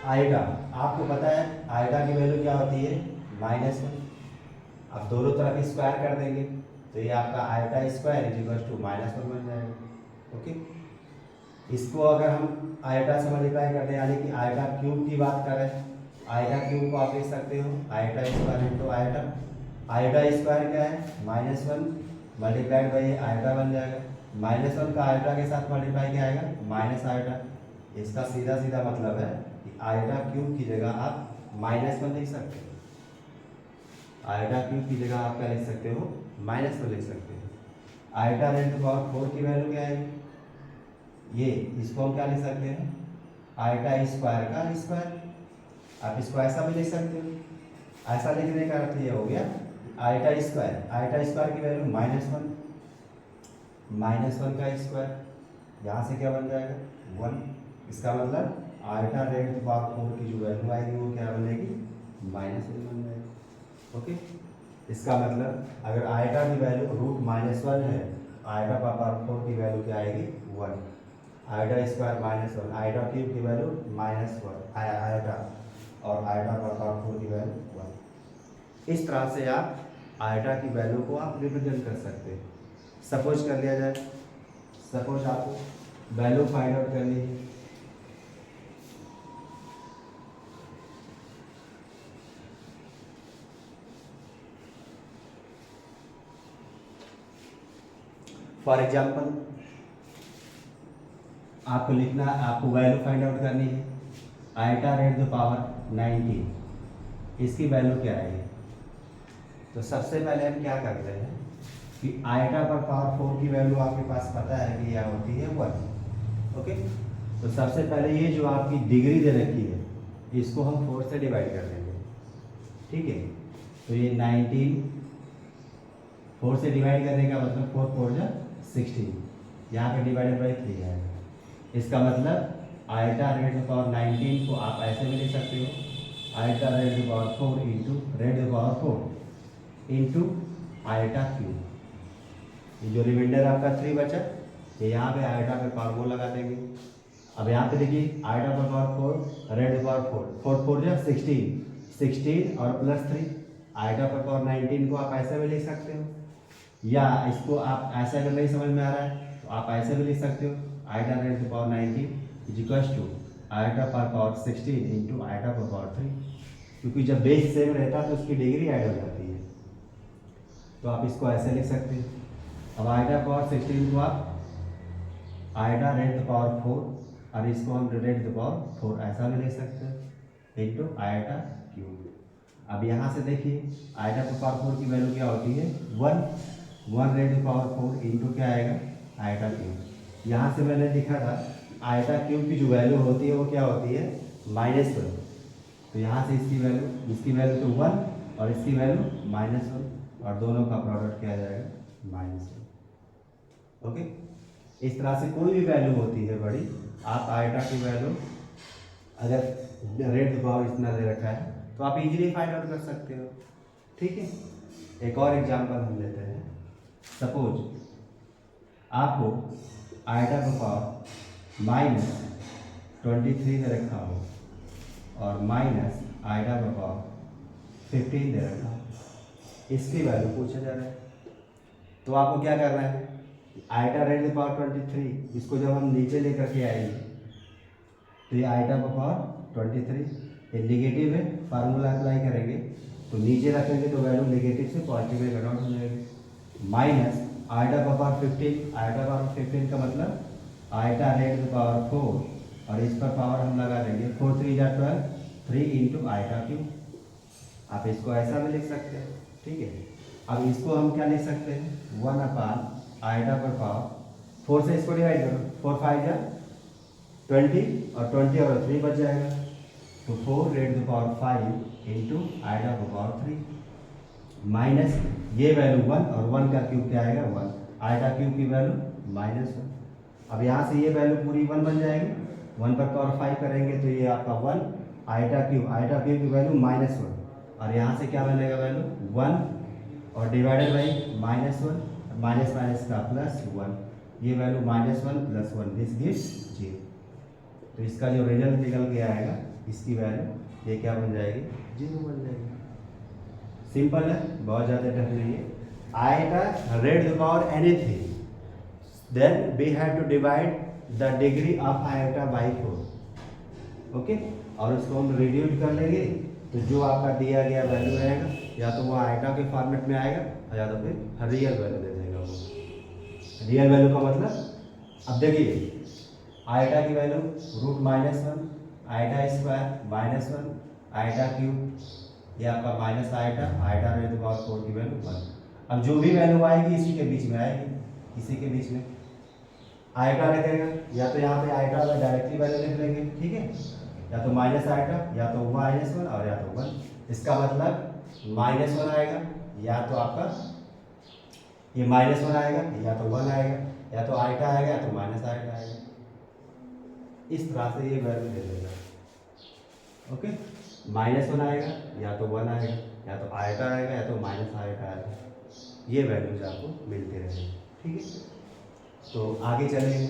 आयटा, आपको पता है आयटा की वैल्यू क्या होती है -1। अब दोनों तरफ स्क्वायर कर देंगे तो ये आपका iota square is equal to -1 बन जाएगा। ओके, इसको अगर हम आयटा से मल्टीप्लाई कर दें, यानी कि आयटा क्यूब की बात करें, आयटा क्यूब को आप लिख सकते हो eta square into eta. Eta square क्या है -1 मल्टीप्लाइड बाई आयटा बन जाएगा। -1 का आयटा के साथ मल्टीप्लाई क्या आएगा, माइनस आयटा। इसका सीधा सीधा मतलब है कि आयटा क्यूब की जगह आप -1 लिख सकते हो। आयटा क्यूब की जगह आप क्या लिख सकते हो, -1 लिख सकते हो। आयटा रेंज टू पावर 4 की वैल्यू क्या है, ये इसको हम क्या लिख सकते हैं, आयटा स्क्वायर का स्क्वायर। आप इसको ऐसा भी लिख सकते हो। ऐसा लिखने का अर्थ ये हो गया आयटा स्क्वायर की वैल्यू -1, -1 का स्क्वायर, यहाँ से क्या बन जाएगा 1। इसका मतलब आयटा रेंज टू पावर 4 की जो वैल्यू आएगी वो क्या बनेगी, -1 बन जाएगी। ओके, इसका मतलब अगर आयटा की वैल्यू √-1 है, आयटा पावर 4 की वैल्यू क्या आएगी 1, आयटा स्क्वायर -1, आयटा क्यूब की वैल्यू -1 आयटा, और आयटा पावर 4 की वैल्यू 1। इस तरह से आप आयटा की वैल्यू को आप रिप्रेजेंट कर सकते हैं। सपोज कर लिया जाए, सपोज आपको वैल्यू फाइंड आउट करनी है। फॉर एग्जाम्पल आपको लिखना, आपको वैल्यू फाइंड आउट करनी है आइटा रेट द पावर 19, इसकी वैल्यू क्या है। तो सबसे पहले हम क्या करते हैं कि आइटा पर पावर 4 की वैल्यू आपके पास पता है कि यह होती है 1। ओके, तो सबसे पहले ये जो आपकी डिग्री दे रखी है इसको हम 4 से डिवाइड कर देंगे। ठीक है, तो ये 19 4 से डिवाइड करने का मतलब 4 4 जा 16, यहाँ पे डिवाइडेड बाई 3 है। इसका मतलब आइटा रेट द पावर 19 को आप ऐसे भी लिख सकते हो, iota raised the power 4 into raised the power 4 into iota cube. ये जो रिमाइंडर आपका 3 बचा, ये यहाँ पे आइटा पे पावर 4 लगा देंगे। अब यहाँ पे देखिए आइटा पर पावर 4 रेट द पावर 4 4 4 जा 16 और प्लस 3, आइटा पर पावर 19 को आप ऐसे भी लिख सकते हो, या इसको आप ऐसे अगर नहीं समझ में आ रहा है तो आप ऐसे भी लिख सकते हो, iota raised the power 19 is equals to iota पर पावर 16 इंटू आइटा पर पावर 3, क्योंकि जब बेस सेम रहता है तो उसकी डिग्री ऐड हो जाती है, तो आप इसको ऐसे लिख सकते हैं। अब आइटा पावर 16 को आप आइटा रेट द पावर 4 और इसको हम रेट द पावर 4 ऐसा भी लिख सकते हैं इंटू आइटा क्यूब। अब यहाँ से देखिए आइटा पर पावर 4 की वैल्यू क्या होती है 1 रेट द पावर 4 इंटू क्या आएगा आइटा क्यूब। यहाँ से मैंने लिखा था आइटा क्यूब की जो वैल्यू होती है वो क्या होती है -1, तो यहाँ से इसकी वैल्यू तो 1 और इसकी वैल्यू -1 और दोनों का प्रोडक्ट क्या आ जाएगा -1। ओके, इस तरह से कोई भी वैल्यू होती है बड़ी, आप आइटा की वैल्यू अगर रेट द पावर इतना दे रखा है तो आप इजीली फाइंड आउट कर सकते हो। ठीक है, एक और एग्जांपल हम लेते हैं। सपोज आपको आइटा का पावर -23 दे रखा हो और माइनस आइटा का पावर 15 दे रखा हो, इसकी वैल्यू पूछा जा रहा है। तो आपको क्या करना है, आइटा रेट द पावर 23 इसको जब हम नीचे लेकर के आएंगे तो ये आइटा का पावर 23 ये निगेटिव है, फार्मूला अप्लाई करेंगे तो नीचे रखेंगे तो वैल्यू नेगेटिव से पॉजिटिव में कन्वर्ट हो जाएगी। माइनस आइटा का पावर 15, आइटा पावर 15 का मतलब आइटा रेट द पावर 4 और इस पर पावर हम लगा देंगे 4 3 जा 12, 3 इंटू आइटा क्यूब। आप इसको ऐसा भी लिख सकते हैं। ठीक है, अब इसको हम क्या लिख सकते हैं 1 अपान आइटा पर पावर 4 से इसको डिवाइड करो, 4 5 जा 20 और 20 और 3 बच जाएगा, तो 4 raised the power 5 into iota पर पावर 3 माइनस ये वैल्यू 1 और 1 का क्यूब क्या आएगा 1, आइटा क्यूब की वैल्यू -1। अब यहाँ से ये वैल्यू पूरी 1 बन जाएगी, 1 पर पावर 5 करेंगे तो ये आपका 1 आइटा क्यूब की वैल्यू -1 और यहाँ से क्या बनेगा वैल्यू 1 और डिवाइडेड बाई -1, माइनस माइनस का +1, ये वैल्यू -1 + 1 दिस गिव्स 0। तो इसका जो रिजल्ट निकल के आएगा इसकी वैल्यू ये क्या बन जाएगी 0 बन जाएगी। सिंपल है, बहुत ज़्यादा टफ नहीं है। Iota raised the power anything then we have to divide the degree of iota by 4। Okay, और उसको हम रिड्यूस कर लेंगे तो जो आपका दिया गया वैल्यू रहेगा या तो वो आइटा के फॉर्मेट में आएगा या तो फिर रियल वैल्यू दे देगा वो। रियल वैल्यू का मतलब अब देखिए आइटा की value √-1 iota square -1 iota cube, ये आपका minus iota raised the power 4 की वैल्यू 1। अब जो भी वैल्यू आएगी इसी के बीच में आएगी, इसी के बीच में आइटा लिखेगा, या तो यहाँ पे आइटा का डायरेक्टली वैल्यू लिख लेंगे। ठीक है, या तो माइनस आइटा या तो -1 और या तो 1। इसका मतलब -1 आएगा या तो आपका ये -1 आएगा या तो 1 आएगा, या तो आइटा आएगा या तो माइनस आइटा आएगा। इस तरह से ये वैल्यू दे देगा। ओके, -1 आएगा या तो 1 आएगा या तो आइटा आएगा या तो माइनस आइटा आएगा, ये वैल्यूज आपको मिलते रहेंगे। ठीक है, तो आगे चलेंगे।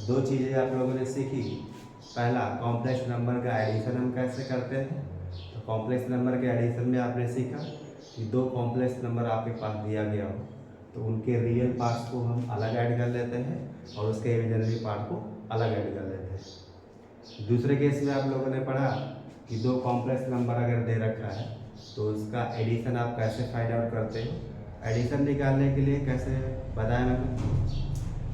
दो चीज़ें आप लोगों ने सीखी। पहला, कॉम्प्लेक्स नंबर का एडिशन हम कैसे करते हैं। तो कॉम्प्लेक्स नंबर के एडिशन में आपने सीखा कि दो कॉम्प्लेक्स नंबर आपके पास दिया गया हो तो उनके रियल पार्ट्स को हम अलग ऐड कर लेते हैं और उसके इमेजिनरी पार्ट को अलग ऐड कर लेते हैं। दूसरे केस में आप लोगों ने पढ़ा कि दो कॉम्प्लेक्स नंबर अगर दे रखा है तो उसका एडिशन आप कैसे फाइंड आउट करते हो। एडिशन निकालने के लिए कैसे बताया मैंने,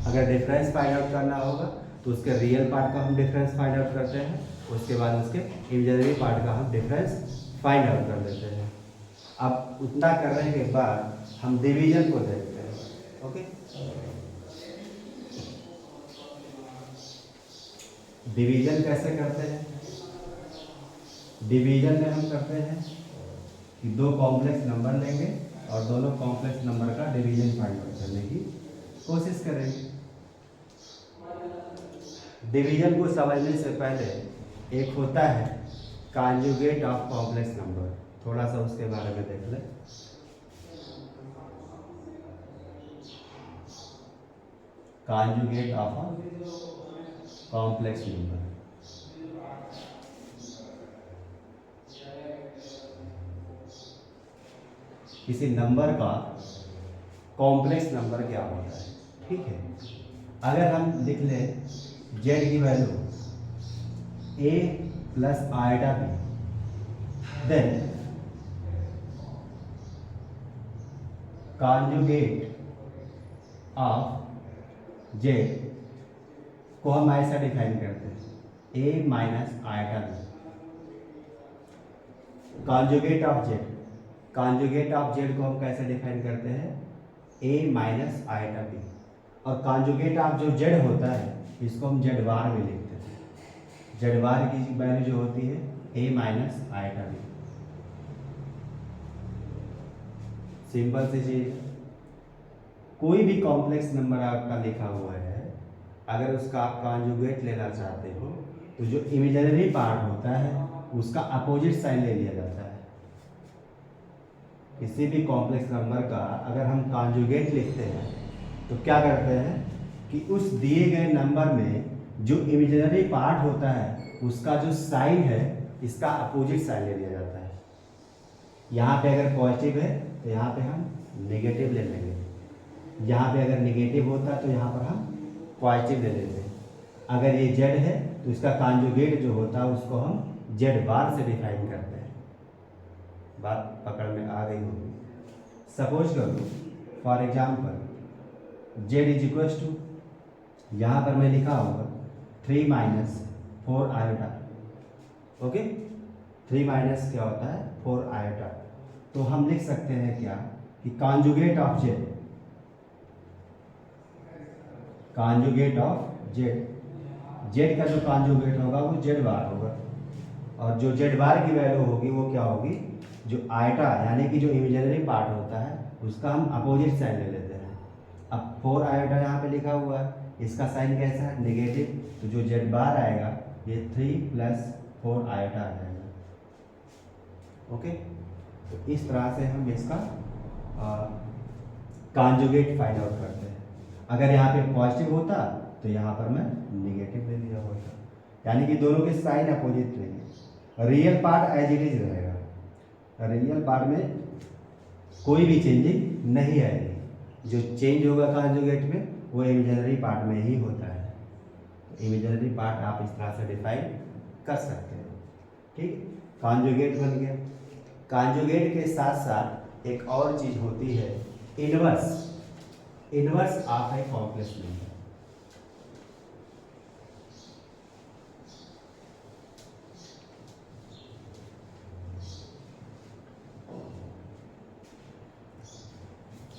अगर डिफरेंस फाइंड आउट करना होगा तो उसके रियल पार्ट का हम डिफरेंस फाइंड आउट करते हैं, उसके बाद उसके इमेजिनरी पार्ट का हम डिफरेंस फाइंड आउट कर देते हैं। अब उतना करने के बाद हम डिवीजन को देखते हैं। ओके, डिवीजन कैसे करते हैं। डिवीजन में हम करते हैं कि दो कॉम्प्लेक्स नंबर लेंगे और दोनों कॉम्प्लेक्स नंबर का डिवीजन फाइंड आउट करने की कोशिश करेंगे। डिवीजन को समझने से पहले एक होता है कॉन्जुगेट ऑफ कॉम्प्लेक्स नंबर, थोड़ा सा उसके बारे में देख लें। कॉन्जुगेट ऑफ कॉम्प्लेक्स नंबर, किसी नंबर का कॉम्प्लेक्स नंबर क्या होता है। ठीक है, अगर हम लिख लें जेड की value a plus iota B, then conjugate of Z को हम ऐसा डिफाइन करते हैं a minus iota B. Conjugate of Z, conjugate of Z को हम कैसे डिफाइन करते हैं a माइनस आइटा बी, और कॉन्जुगेट ऑफ जो जेड होता है इसको हम जेड बार में लिखते हैं। जेड बार की वैल्यू जो होती है a minus iota B. Simple सी चीज, कोई भी कॉम्प्लेक्स नंबर आपका लिखा हुआ है, अगर उसका आप कॉन्जुगेट लेना चाहते हो तो जो इमेजिनरी पार्ट होता है उसका अपोजिट साइन ले लिया जाता है। किसी भी कॉम्प्लेक्स नंबर का अगर हम कॉन्जुगेट लिखते हैं तो क्या करते हैं कि उस दिए गए नंबर में जो इमेजिनरी पार्ट होता है उसका जो साइन है इसका अपोजिट साइन ले लिया जाता है। यहाँ पे अगर पॉजिटिव है तो यहाँ पे हम नेगेटिव ले लेंगे, यहाँ पे अगर नेगेटिव होता है तो यहाँ पर हम पॉजिटिव ले लेते हैं। अगर ये जेड है तो इसका कॉन्जुगेट जो होता है उसको हम जेड बार से डिफाइन करते हैं। बात पकड़ में आ गई होगी। सपोज करो for example Z is equal to, यहाँ पर मैं लिखा होगा 3 माइनस 4 आयोटा। ओके, 3 माइनस क्या होता है 4 आयोटा। तो हम लिख सकते हैं क्या कि conjugate of Z, conjugate of Z, Z का जो कॉन्जुगेट होगा वो जेड बार होगा, और जो जेड बार की वैल्यू होगी वो क्या होगी, जो आयटा यानी कि जो इमेजिनरी पार्ट होता है उसका हम अपोजिट साइन ले लेते हैं। अब 4 आयोटा यहाँ पे लिखा हुआ है, इसका साइन कैसा है नेगेटिव, तो जो जेड बार आएगा ये 3 प्लस 4 आयोटा आ जाएगा। ओके, तो इस तरह से हम इसका कॉन्जुगेट फाइंड आउट करते हैं। अगर यहाँ पे पॉजिटिव होता तो यहाँ पर मैं नेगेटिव ले लिया होता, यानी कि दोनों के साइन अपोजिट रहेंगे। Real part as it is रहेगा, रियल पार्ट में कोई भी चेंजिंग नहीं आएगी। जो चेंज होगा कॉन्जुगेट में वो इमेजिनरी पार्ट में ही होता है। तो इमेजिनरी पार्ट आप इस तरह से डिफाइन कर सकते हैं। ठीक, कॉन्जुगेट बन गया। कॉन्जुगेट के साथ साथ एक और चीज होती है inverse, inverse of a complex number.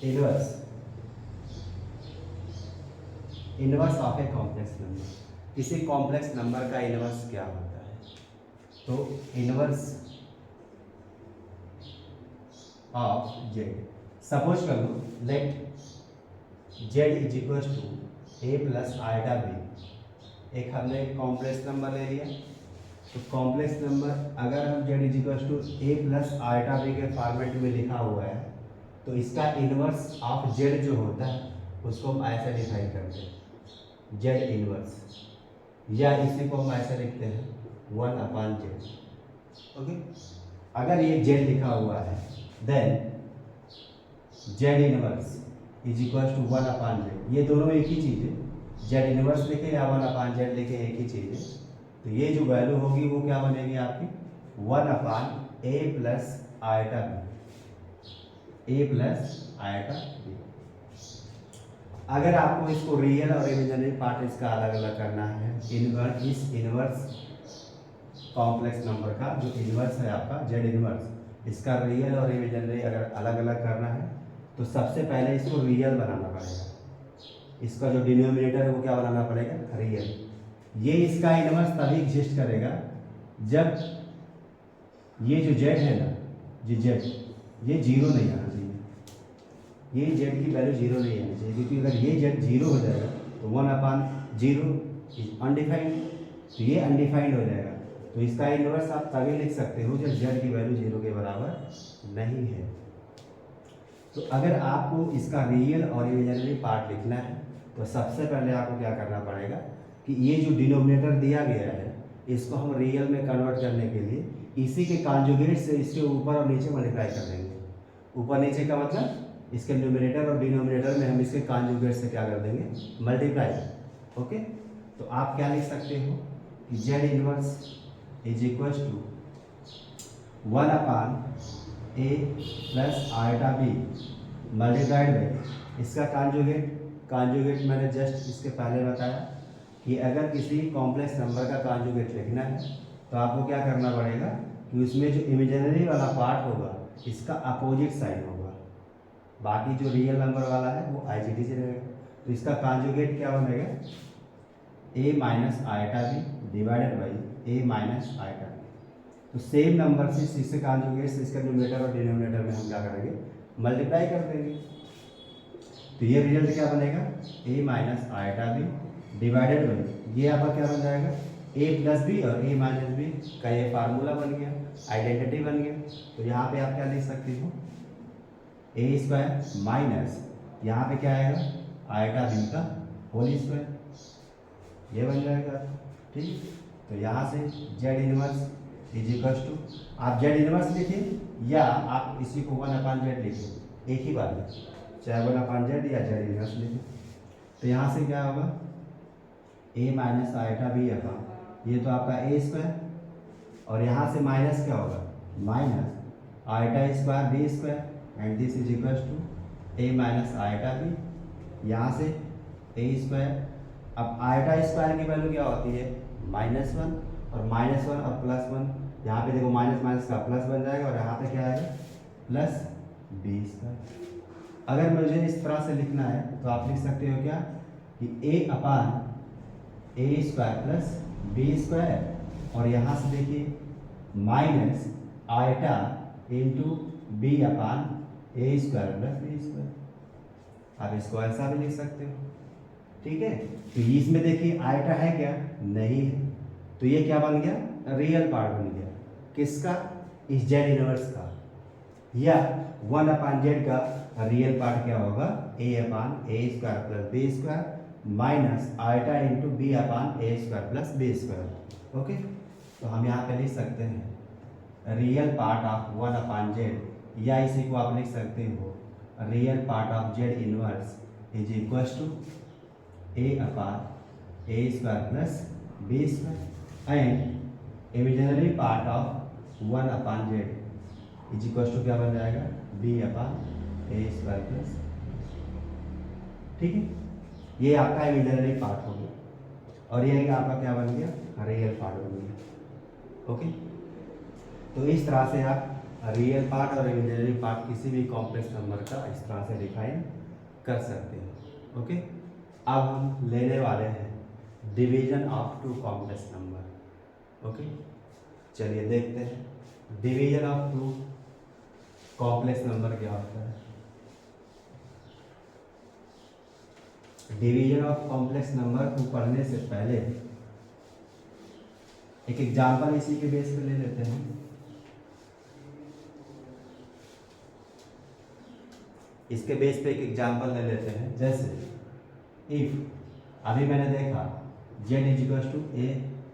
Inverse, inverse of a complex number, किसी कॉम्प्लेक्स नंबर का इनवर्स क्या होता है। तो इनवर्स ऑफ जेड, सपोज कर लो let Z is equal to A plus iota B. एक हमने कॉम्प्लेक्स नंबर ले लिया, तो कॉम्प्लेक्स नंबर अगर हम Z is equal to A plus iota B के फॉर्मेट में लिखा हुआ है तो इसका इनवर्स ऑफ जेड जो होता है उसको हम ऐसे डिफाइन करते हैं जेड इनवर्स, या इसी को हम ऐसे लिखते हैं 1/जेड। ओके, अगर ये जेड लिखा हुआ है then Z inverse is equal to 1/z। ये दोनों एक ही चीज़ है, जेड इनवर्स लिखे या 1/z लिखे एक ही चीज़ है। तो ये जो वैल्यू होगी वो क्या बनेगी आपकी 1/a plus iota B, a plus iota B. अगर आपको इसको रियल और इमेजिनरी पार्ट इसका अलग अलग करना है, इनवर्स कॉम्प्लेक्स नंबर का जो इनवर्स है आपका जेड इनवर्स, इसका रियल और इमेजिनरी अगर अलग अलग करना है तो सबसे पहले इसको रियल बनाना पड़ेगा। इसका जो डिनोमिनेटर है वो क्या बनाना पड़ेगा रियल। ये इसका इनवर्स तभी एग्जिस्ट करेगा जब ये जो जेड है ना, ये जेड ये जीरो नहीं आना चाहिए, ये जेड की वैल्यू जीरो नहीं आनी चाहिए, क्योंकि अगर ये जेड जीरो हो जाएगा तो 1/0 इज अनडिफाइंड, तो ये अनडिफाइंड हो जाएगा। तो इसका इनवर्स आप तभी लिख सकते हो जब जेड की वैल्यू जीरो के बराबर नहीं है। तो अगर आपको इसका रियल और इमेजिनरी पार्ट लिखना है तो सबसे पहले आपको क्या करना पड़ेगा कि ये जो डिनोमिनेटर दिया गया है इसको हम रियल में कन्वर्ट करने के लिए इसी के कॉन्जुगेट से इसके ऊपर और नीचे मल्टीप्लाई कर देंगे। ऊपर नीचे का मतलब इसके न्यूमरेटर और डिनोमिनेटर में हम इसके कॉन्जुगेट से क्या कर देंगे मल्टीप्लाई। ओके, तो आप क्या लिख सकते हो कि Z inverse is equal to 1/a plus iota B multiplied by इसका कॉन्जुगेट मैंने जस्ट इसके पहले बताया कि अगर किसी कॉम्प्लेक्स नंबर का कॉन्जुगेट लिखना है तो आपको क्या करना पड़ेगा कि उसमें जो इमेजिनरी वाला पार्ट होगा इसका अपोजिट साइन होगा, बाकी जो रियल नंबर वाला है वो आईजीटी से रहेगा। तो इसका कॉन्जुगेट क्या बनेगा a minus iota B divided by a minus iota B. तो सेम नंबर से इससे कॉन्जुगेट से इसका न्यूमरेटर और डिनोमिनेटर में हम क्या करेंगे मल्टीप्लाई कर देंगे। तो ये रिजल्ट क्या बनेगा a minus iota B divided by ये आपका क्या बन जाएगा a प्लस बी और a माइनस बी का ये फार्मूला बन गया, आइडेंटिटी बन गया। तो यहाँ पे आप क्या लिख सकते हो a स्क्वायर माइनस यहाँ पे क्या आएगा आयटा बी का होल स्क्वायर, ये बन जाएगा। ठीक, तो यहाँ से Z inverse is equal to आप जेड इनवर्स लिखिए या आप इसी को 1/z लिखिए, एक ही बात है, चाहे 1/z या जेड इनवर्स लिखिए। तो यहाँ से क्या होगा a minus iota B upon ये तो आपका a स्क्वायर और यहाँ से माइनस क्या होगा minus iota square B square and this is equal to a minus iota B, यहाँ से a स्क्वायर। अब आयटा स्क्वायर की वैल्यू क्या होती है -1 और -1 और +1, यहाँ पे देखो माइनस माइनस का प्लस बन जाएगा और यहाँ पे क्या आएगा प्लस बी स्क्वायर। अगर मुझे इस तरह से लिखना है तो आप लिख सकते हो क्या कि a square plus B square और यहाँ से देखिए minus iota into B upon A square plus B square. आप इसको ऐसा भी लिख सकते हो। ठीक है, तो इसमें देखिए आयटा है क्या नहीं है, तो ये क्या बन गया रियल पार्ट बन गया किसका इस जेड इनवर्स का, या 1/z का रियल पार्ट क्या होगा a/a square plus B square minus iota into B upon A square plus B square. Okay, तो हम यहाँ पे लिख सकते हैं रियल पार्ट ऑफ 1/z, या इसी को आप लिख सकते हो real part of Z inverse is equal to a/a square plus B square and imaginary part of 1/z is equal to क्या बन जाएगा b/a स्क्वायर प्लस। ठीक है, ये आपका इमेजिनरी पार्ट हो गया और ये आपका क्या बन गया रियल पार्ट बन गया। ओके, तो इस तरह से आप रियल पार्ट और इमेजिनरी पार्ट किसी भी कॉम्प्लेक्स नंबर का इस तरह से डिफाइन कर सकते हैं। ओके, अब हम लेने वाले हैं division of two complex number. Okay, चलिए देखते हैं division of two complex number क्या होता है। डिवीजन ऑफ कॉम्प्लेक्स नंबर को पढ़ने से पहले एक एग्जाम्पल इसी के बेस पे ले लेते हैं। इसके बेस पे एक एग्जाम्पल ले लेते हैं, जैसे इफ अभी मैंने देखा z is equal to a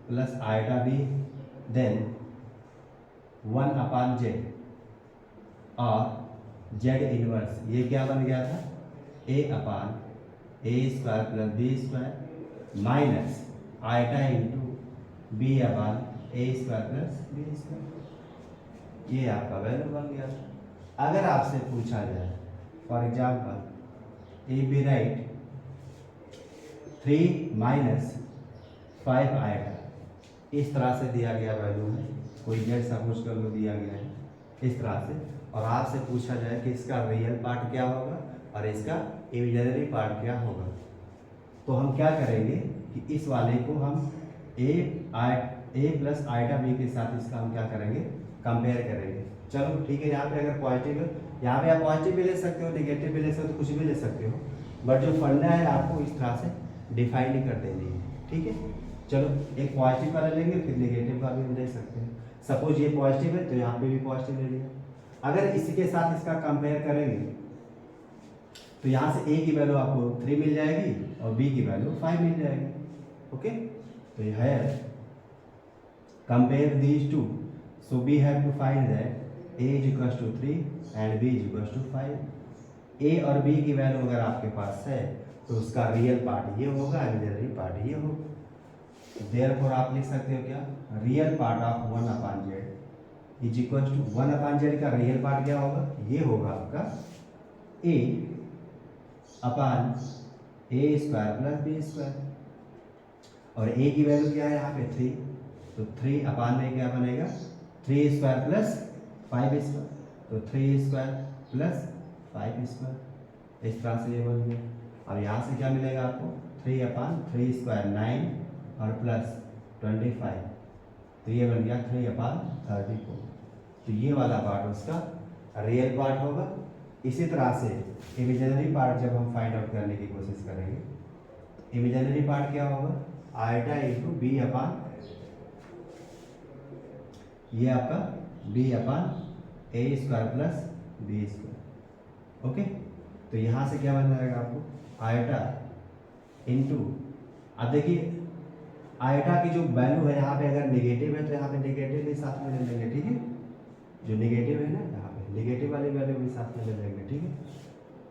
plus iota B then 1/z और z इनवर्स ये क्या बन गया था A upon A square plus B square minus iota into B upon A square plus B square. ये आपका वैल्यू बन गया। अगर आपसे पूछा जाए for example A B right 3 minus 5 आएगा, इस तरह से दिया गया वैल्यू है, कोई जेड सपोज कर लो दिया गया है इस तरह से, और आपसे पूछा जाए कि इसका रियल पार्ट क्या होगा और इसका इमेजिनरी पार्ट क्या होगा, तो हम क्या करेंगे कि इस वाले को हम ए प्लस आइटा बी के साथ इसका हम क्या करेंगे, कंपेयर करेंगे। चलो ठीक है, यहाँ पे अगर पॉजिटिव है, यहाँ पे आप पॉजिटिव भी ले सकते हो, नेगेटिव भी ले सकते हो, कुछ भी ले सकते हो, बट जो फंडा है आपको इस तरह से डिफाइन ही कर देनी है। ठीक है, चलो एक पॉजिटिव वाला लेंगे, फिर नेगेटिव का भी हम ले सकते हैं। सपोज ये पॉजिटिव है तो यहाँ पे भी पॉजिटिव ले लिया। अगर इसके साथ इसका कंपेयर करेंगे तो यहाँ से ए की वैल्यू आपको 3 मिल जाएगी और बी की वैल्यू 5 मिल जाएगी। ओके, तो ये है compare these two, so we have to find that A is equal to 3 and B is equal to 5। A और बी की वैल्यू अगर आपके पास है तो उसका रियल पार्ट ये होगा, इमेजिनरी पार्ट ये होगा। देयरफॉर आप लिख सकते हो क्या, real part of 1 upon Z is equal to 1 upon Z का रियल पार्ट क्या होगा, ये होगा आपका A upon A square plus B square, और ए की वैल्यू क्या है यहाँ पे 3, तो 3 अपान में क्या बनेगा 3 स्क्वायर प्लस 5 स्क्वायर, तो 3 स्क्वायर प्लस 5 स्क्वायर, इस तरह से ये बन गया। अब यहाँ से क्या मिलेगा आपको 3 अपान 3 स्क्वायर 9 और प्लस 25, तो ये बन गया 3 अपान 34। तो ये वाला पार्ट उसका रियल पार्ट होगा। इसी तरह से इमेजिनरी पार्ट जब हम फाइंड आउट करने की कोशिश करेंगे, इमेजिनरी पार्ट क्या होगा, आइटा इंटू बी अपान, ये आपका B upon A square plus B square. Okay, तो यहाँ से क्या बन जाएगा आपको आइटा इंटू, अब देखिए आइटा की जो वैल्यू है यहाँ पे अगर नेगेटिव है तो यहाँ पे नेगेटिव भी साथ में ले लेंगे। ठीक है, जो नेगेटिव है ना यहाँ पे नेगेटिव वाली वैल्यू भी साथ में ले लेंगे। ठीक है,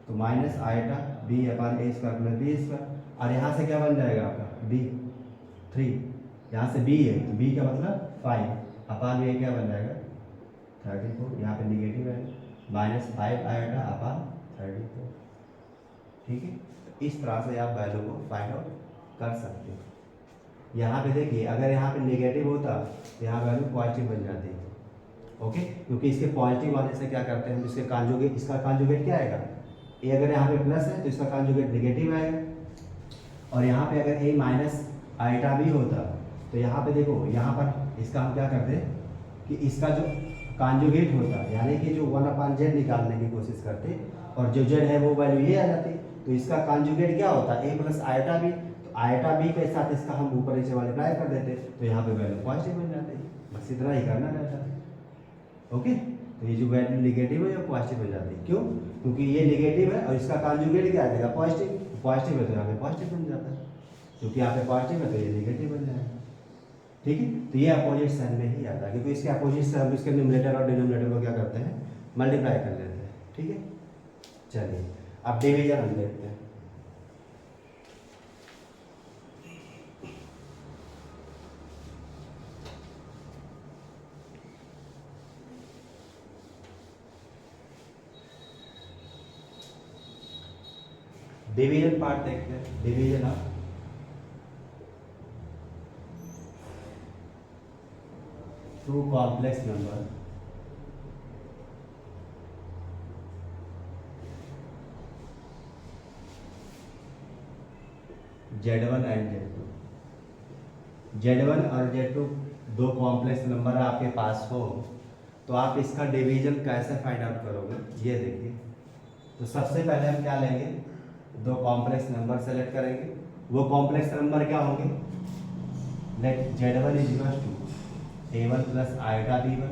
तो minus iota B upon A square plus B square, और यहाँ से क्या बन जाएगा आपका बी 3, यहाँ से बी है तो बी का मतलब 5 अपान में क्या बन जाएगा 34, यहाँ पे नेगेटिव है माइनस 5 आइटा अपान 34। ठीक है, तो इस तरह से आप वैल्यू को फाइंड आउट कर सकते हो। यहाँ पे देखिए अगर यहाँ पे नेगेटिव होता तो यहाँ वैल्यू पॉजिटिव बन जाती है। ओके, क्योंकि इसके पॉजिटिव आने से क्या करते हैं हम, इसके कॉन्जुगेट, इसका कॉन्जुगेट क्या आएगा, ए अगर यहाँ पे प्लस है तो इसका कॉन्जुगेट नेगेटिव आएगा, और यहाँ पे अगर ए माइनस आइटा भी होता तो यहाँ पे देखो यहाँ पर इसका हम क्या करते कि इसका जो कॉन्जुगेट होता, यानी कि जो 1 अपान जेड निकालने की कोशिश करते और जो जेड है वो वैल्यू ये आ जाती, तो इसका कॉन्जुगेट क्या होता ए प्लस आइटा बी, तो आइटा बी के साथ इसका हम ऊपर से मल्टीप्लाई कर देते तो यहाँ पे वैल्यू पॉजिटिव बन जाती। बस इतना ही करना रहता है। ओके, तो ये जो वैल्यू नेगेटिव है ये पॉजिटिव हो जाती है। क्यों, क्योंकि ये नेगेटिव है और इसका कॉन्जुगेट क्या आ जाएगा पॉजिटिव, पॉजिटिव है तो यहाँ पे पॉजिटिव बन जाता है, क्योंकि यहाँ पे पॉजिटिव है तो ये नेगेटिव बन जाएगा। ठीक है, तो ये अपोजिट साइन में ही आता है, क्योंकि इसके अपोजिट से हम इसके न्यूमरेटर और डिनोमिनेटर को क्या करते हैं मल्टीप्लाई कर लेते हैं। ठीक है, चलिए अब डिवीजन हम देखते हैं। डिवीजन पार्ट देखते हैं, division of two complex number Z1 and Z2। Z1 और Z2 दो कॉम्प्लेक्स नंबर आपके पास हो तो आप इसका डिवीजन कैसे फाइंड आउट करोगे, ये देखिए। तो सबसे पहले हम क्या लेंगे, दो कॉम्प्लेक्स नंबर सेलेक्ट करेंगे। वो कॉम्प्लेक्स नंबर क्या होंगे, let Z1 is equal to A1 plus iota B1,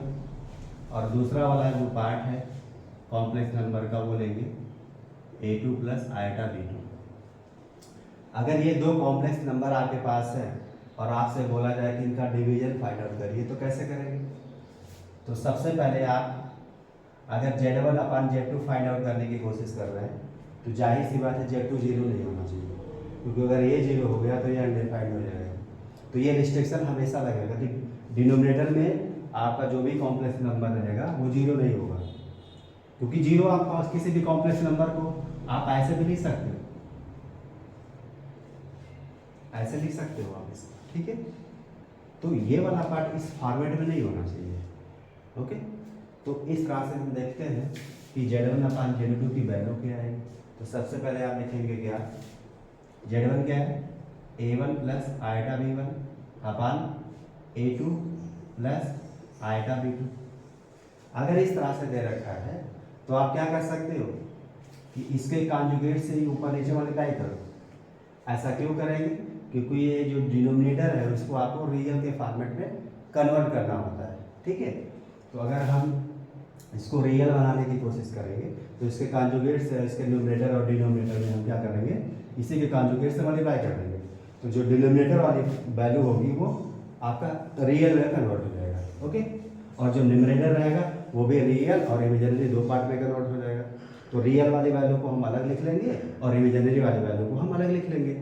और दूसरा वाला जो पार्ट है कॉम्प्लेक्स नंबर का वो लेंगे A2 प्लस आइटा B2। अगर ये दो कॉम्प्लेक्स नंबर आपके पास है और आपसे बोला जाए कि इनका डिवीजन फाइंड आउट करिए, तो कैसे करेंगे। तो सबसे पहले आप अगर Z1 अपान Z2 फाइंड आउट करने की कोशिश कर रहे हैं तो जाहिर सी बात है Z2 जीरो नहीं होना चाहिए, क्योंकि अगर ये जीरो हो गया तो ये अनडिफाइंड हो जाएगा। तो ये रिस्ट्रिक्शन हमेशा लगेगा कि डिनोमिनेटर में आपका जो भी कॉम्प्लेक्स नंबर रहेगा वो जीरो नहीं होगा, क्योंकि जीरो आप किसी भी कॉम्प्लेक्स नंबर को आप ऐसे भी लिख सकते हो, ऐसे लिख सकते हो आप इसको, ठीक है। तो ये वाला पार्ट इस फॉर्मेट में नहीं होना चाहिए, ओके। तो इस तरह से हम देखते हैं कि Z1/Z2 की वैल्यू क्या है। तो सबसे पहले आप लिखेंगे क्या, Z1 क्या है, A1 प्लस आयटा B1 अपान A2 प्लस आयटा B2। अगर इस तरह से दे रखा है तो आप क्या कर सकते हो कि इसके कॉन्जुगेट से ही ऊपर नीचे मल्टीप्लाई करो। ऐसा क्यों करेंगे, क्योंकि ये जो डिनोमिनेटर है उसको आपको रियल के फॉर्मेट में कन्वर्ट करना होता है, ठीक है। तो अगर हम इसको रियल बनाने की कोशिश करेंगे तो इसके कॉन्जुगेट से इसके न्यूमरेटर और डिनोमिनेटर में हम क्या करेंगे, इसी के कॉन्जुगेट से मल्टीप्लाई कर देंगे। तो जो डिनोमिनेटर वाली वैल्यू होगी वो आपका रियल में कन्वर्ट हो जाएगा, ओके। और जो न्यूमरेटर रहेगा वो भी रियल और इमेजिनरी दो पार्ट में कन्वर्ट हो जाएगा। तो रियल वाली वैल्यू को हम अलग लिख लेंगे और इमेजिनरी वाली वैल्यू को हम अलग लिख लेंगे।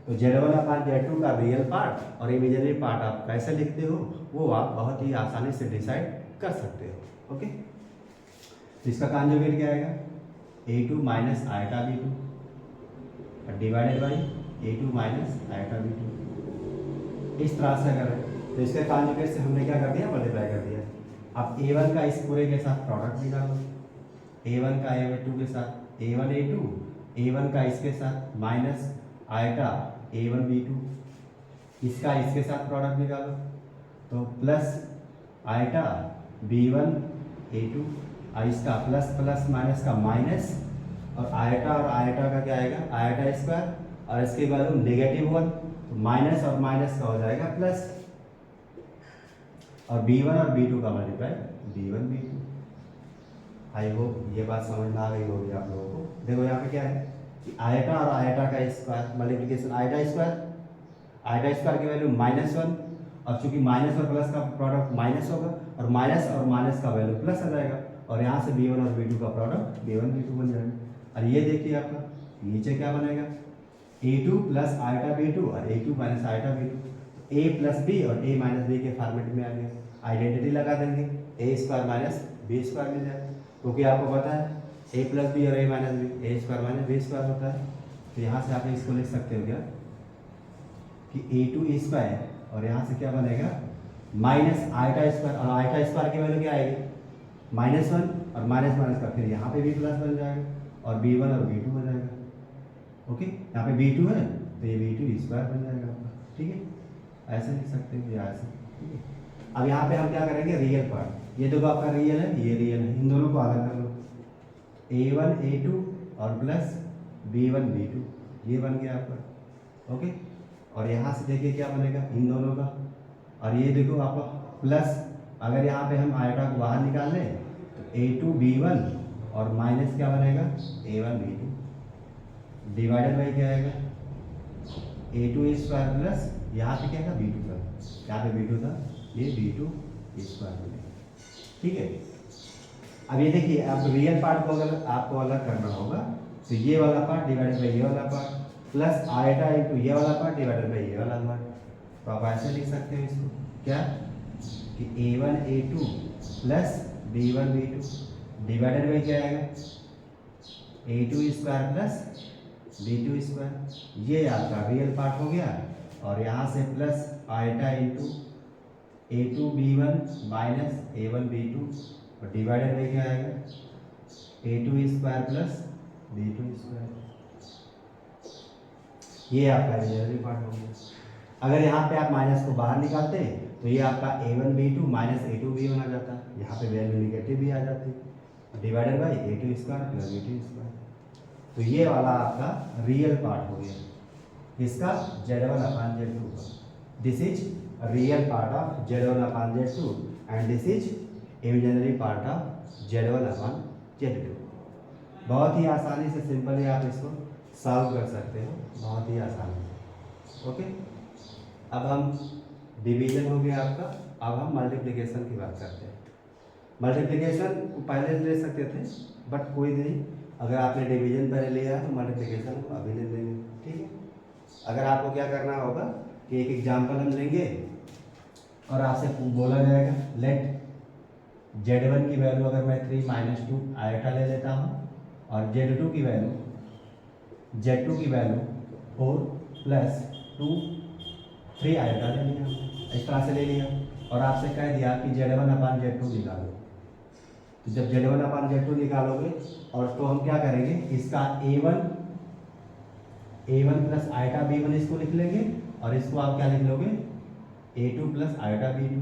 तो Z1/Z2 का रियल पार्ट और इमेजिनरी पार्ट आप कैसे लिखते हो वो आप बहुत ही आसानी से डिसाइड कर सकते हो, ओके। तो इसका कॉन्जुगेट क्या आएगा, A2 minus iota B2 divided by A2 minus iota B2। इस तरह से अगर है तो इसके कॉन्जुगेट से हमने क्या कर दिया, मल्टीप्लाई कर दिया। अब A1 का इस पूरे के साथ प्रोडक्ट निकालो, A1 का A2 के साथ A1 A2, A1 का इसके साथ माइनस आयटा A1 B2, इसका इसके साथ प्रोडक्ट निकालो तो प्लस आयटा B1 A2 और इसका प्लस प्लस माइनस का माइनस और आयटा का क्या आएगा, आयटा स्क्वायर और इसकी वैल्यू -1 तो माइनस और माइनस का हो जाएगा प्लस और B1 और B2 का multiply B1 B2। I hope ये बात समझ में आ गई होगी आप लोगों को। देखो यहाँ पे क्या है कि आयटा और आयटा का स्क्वायर मल्टीप्लिकेशन आयटा स्क्वायर की वैल्यू -1 और चूंकि माइनस और प्लस का प्रोडक्ट माइनस होगा और माइनस का वैल्यू प्लस आ जाएगा और यहाँ से B1 और B2 का प्रोडक्ट B1 B2 बन जाएगा। और ये देखिए आपका नीचे क्या बनेगा, A2 प्लस आयटा B2 और A2 minus iota B2, A plus B और A माइनस B के फॉर्मेट में आ गया। आइडेंटिटी लगा देंगे, A square minus B square मिल जाएगा, क्योंकि आपको पता है A प्लस B और A minus B A square minus B square होता है। तो यहाँ से आप इसको लिख सकते हो क्या कि A2 स्क्वायर और यहाँ से क्या बनेगा माइनस आयटा स्क्वायर और आयटा स्क्वायर की वैल्यू क्या आएगी -1 और माइनस का फिर यहाँ पे भी प्लस बन जाएगा और B1 और B2 बन जाएगा, ओके। यहाँ पे B2 है तो ये B2 स्क्वायर बन जाएगा आपका, ठीक है। ऐसे लिख सकते हो या ऐसे, ठीक है। अब यहाँ पे हम क्या करेंगे, रियल पार्ट, ये देखो आपका रियल है ये रियल है, इन दोनों को अलग कर लो, A1 A2 और प्लस B1 B2 ये बन गया आपका, ओके। और यहाँ से देखिए क्या बनेगा इन दोनों का, और ये देखो आपका प्लस, अगर यहाँ पे हम आयटा को बाहर निकाल लें तो A2 B1 और माइनस क्या बनेगा A1 B2 डिवाइडेड बाई क्या आएगा A2 स्क्वायर प्लस यहाँ पे क्या था B2 था, यहाँ पे B2 था ये B2 स्क्वायर बनेगा, ठीक है। अब ये देखिए अब रियल पार्ट को अगर आपको अलग करना होगा तो ये वाला पार्ट डिवाइडेड बाई ये वाला पार्ट प्लस आयटा इंटू ये वाला पार्ट डिवाइडेड बाई ये वाला पार्ट। तो आप ऐसे लिख सकते हो इसको क्या कि A1 A2 plus B1 B2 divided by क्या आएगा A2 square plus B2 square, ये आपका रियल पार्ट हो गया। और यहाँ से plus eta into A2 B1 minus A1 B2 और डिवाइडेड बाई क्या आएगा A2 square plus B2 square, ये आपका रियल पार्ट हो गया। अगर यहाँ पे आप माइनस को बाहर निकालते तो ये आपका A1 B2 minus A2 B1 आ जाता, यहाँ पे वैल्यू निगेटिव भी आ जाती, divided by A2 square plus B2 square. तो ये वाला आपका रियल पार्ट हो गया इसका Z1/Z2 का। This is real part of Z1/Z2 and this is imaginary part of Z1/Z2। बहुत ही आसानी से सिंपली आप इसको सॉल्व कर सकते हो, बहुत ही आसानी से, ओके। अब हम डिवीजन हो गया आपका, अब हम मल्टीप्लिकेशन की बात करते हैं। मल्टीप्लिकेशन को पहले ले सकते थे बट कोई नहीं, अगर आपने डिवीजन पहले लिया है तो मल्टीप्लिकेशन अभी ले लेंगे, ठीक है। अगर आपको क्या करना होगा कि एक एग्जाम्पल हम लेंगे और आपसे बोला जाएगा लेट Z1 की वैल्यू अगर मैं 3 - 2 आयोटा ले लेता हूँ और Z2 की वैल्यू 4 + 2 3 आयोटा ले लिया, इस तरह से ले लिया और आपसे कह दिया कि Z1/Z2 निकालो। तो जब Z1/Z2 निकालोगे और तो हम क्या करेंगे, इसका A1 प्लस आयोटा B1 इसको लिख लेंगे और इसको आप क्या लिख लोगे A2 प्लस आयोटा B2।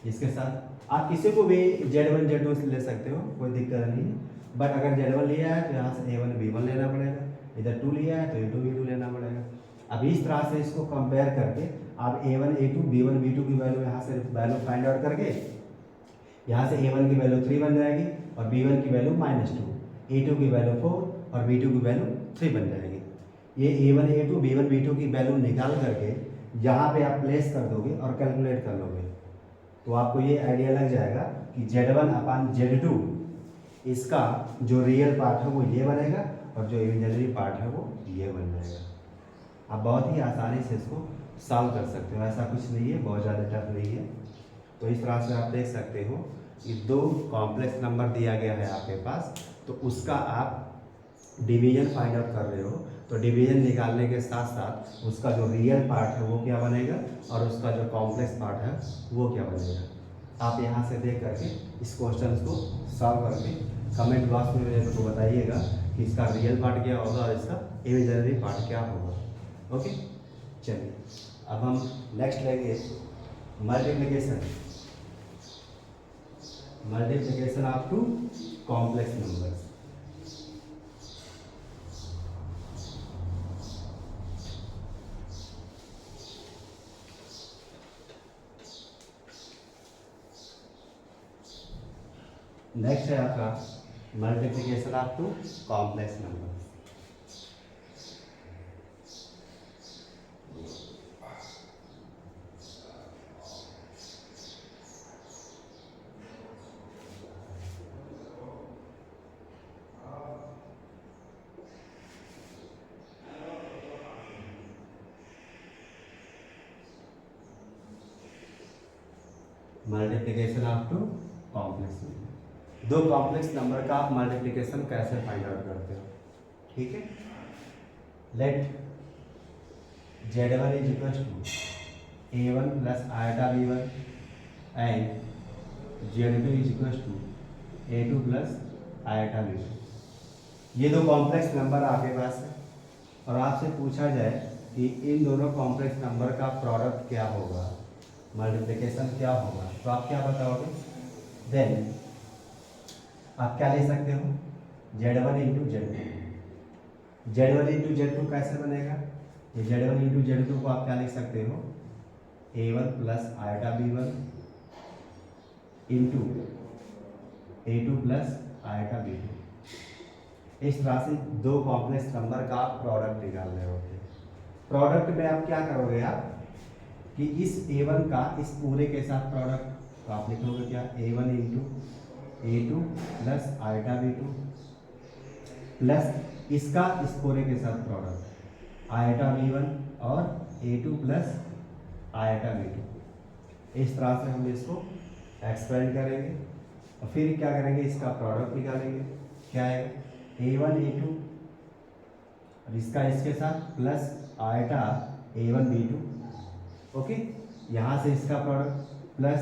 इसके साथ आप किसी को भी Z1 Z2 से ले सकते हो, कोई दिक्कत नहीं है। बट अगर Z1 लिया है तो यहाँ से A1 B1 लेना पड़ेगा, इधर 2 लिया है तो A2 B2 लेना पड़ेगा। अब इस तरह से इसको कंपेयर करके आप A1 A2 B1 B2 की वैल्यू यहाँ से वैल्यू फाइंड आउट करके यहाँ से A1 की वैल्यू 3 बन जाएगी और B1 की वैल्यू -2, A2 की वैल्यू 4 और B2 की वैल्यू 3 बन जाएगी। ये A1 A2 B1 B2 की वैल्यू निकाल करके यहाँ पे आप प्लेस कर दोगे और कैलकुलेट कर लोगे तो आपको ये आइडिया लग जाएगा कि Z1/Z2 इसका जो रियल पार्ट है वो ये बनेगा और जो इमेजिनरी पार्ट है वो ये बन जाएगा। आप बहुत ही आसानी से इसको सॉल्व कर सकते हो, ऐसा कुछ नहीं है, बहुत ज़्यादा टफ नहीं है। तो इस तरह से आप देख सकते हो कि 2 कॉम्प्लेक्स नंबर दिया गया है आपके पास, तो उसका आप डिवीजन फाइंड आउट कर रहे हो तो डिवीजन निकालने के साथ साथ उसका जो रियल पार्ट है वो क्या बनेगा और उसका जो कॉम्प्लेक्स पार्ट है वो क्या बनेगा। आप यहाँ से देख करके इस क्वेश्चन को सॉल्व करके कमेंट बॉक्स में मेरे को बताइएगा कि इसका रियल पार्ट क्या होगा और इसका इमेजिनरी पार्ट क्या होगा। ओके, चलिए अब हम नेक्स्ट लेंगे multiplication of 2 complex numbers. Next है आपका multiplication of 2 complex number. Multiplication of 2 complex number, 2 complex number का आप मल्टीप्लिकेशन कैसे फाइंड आउट करते हो, ठीक है। Let Z1 = A1 plus iota B1 and Z2 = A2 plus iota B2। ये 2 कॉम्प्लेक्स नंबर आपके पास है और आपसे पूछा जाए कि इन दोनों कॉम्प्लेक्स नंबर का प्रोडक्ट क्या होगा, मल्टीप्लिकेशन क्या होगा, तो आप क्या बताओगे। देन आप क्या ले सकते हो, Z1 × Z2 कैसे बनेगा, ये Z1 × Z2 को आप क्या लिख सकते हो, A1 plus iota B1 into A2 plus iota B2। इस तरह से 2 कॉम्प्लेक्स नंबर का आप प्रोडक्ट निकाल रहे होते हैं। प्रोडक्ट में आप क्या करोगे आप कि इस A1 का इस पूरे के साथ प्रोडक्ट, तो आप लिखोगे क्या, A1 × A2 plus iota B2 plus इसका इस पूरे के साथ प्रोडक्ट आयोटा B1 और A2 प्लस आयोटा B2। इस तरह से हम इसको एक्सपेंड करेंगे और फिर क्या करेंगे, इसका प्रोडक्ट निकालेंगे, क्या है A1 A2 और इसका इसके साथ plus iota A1 B2। Okay, यहाँ से इसका product plus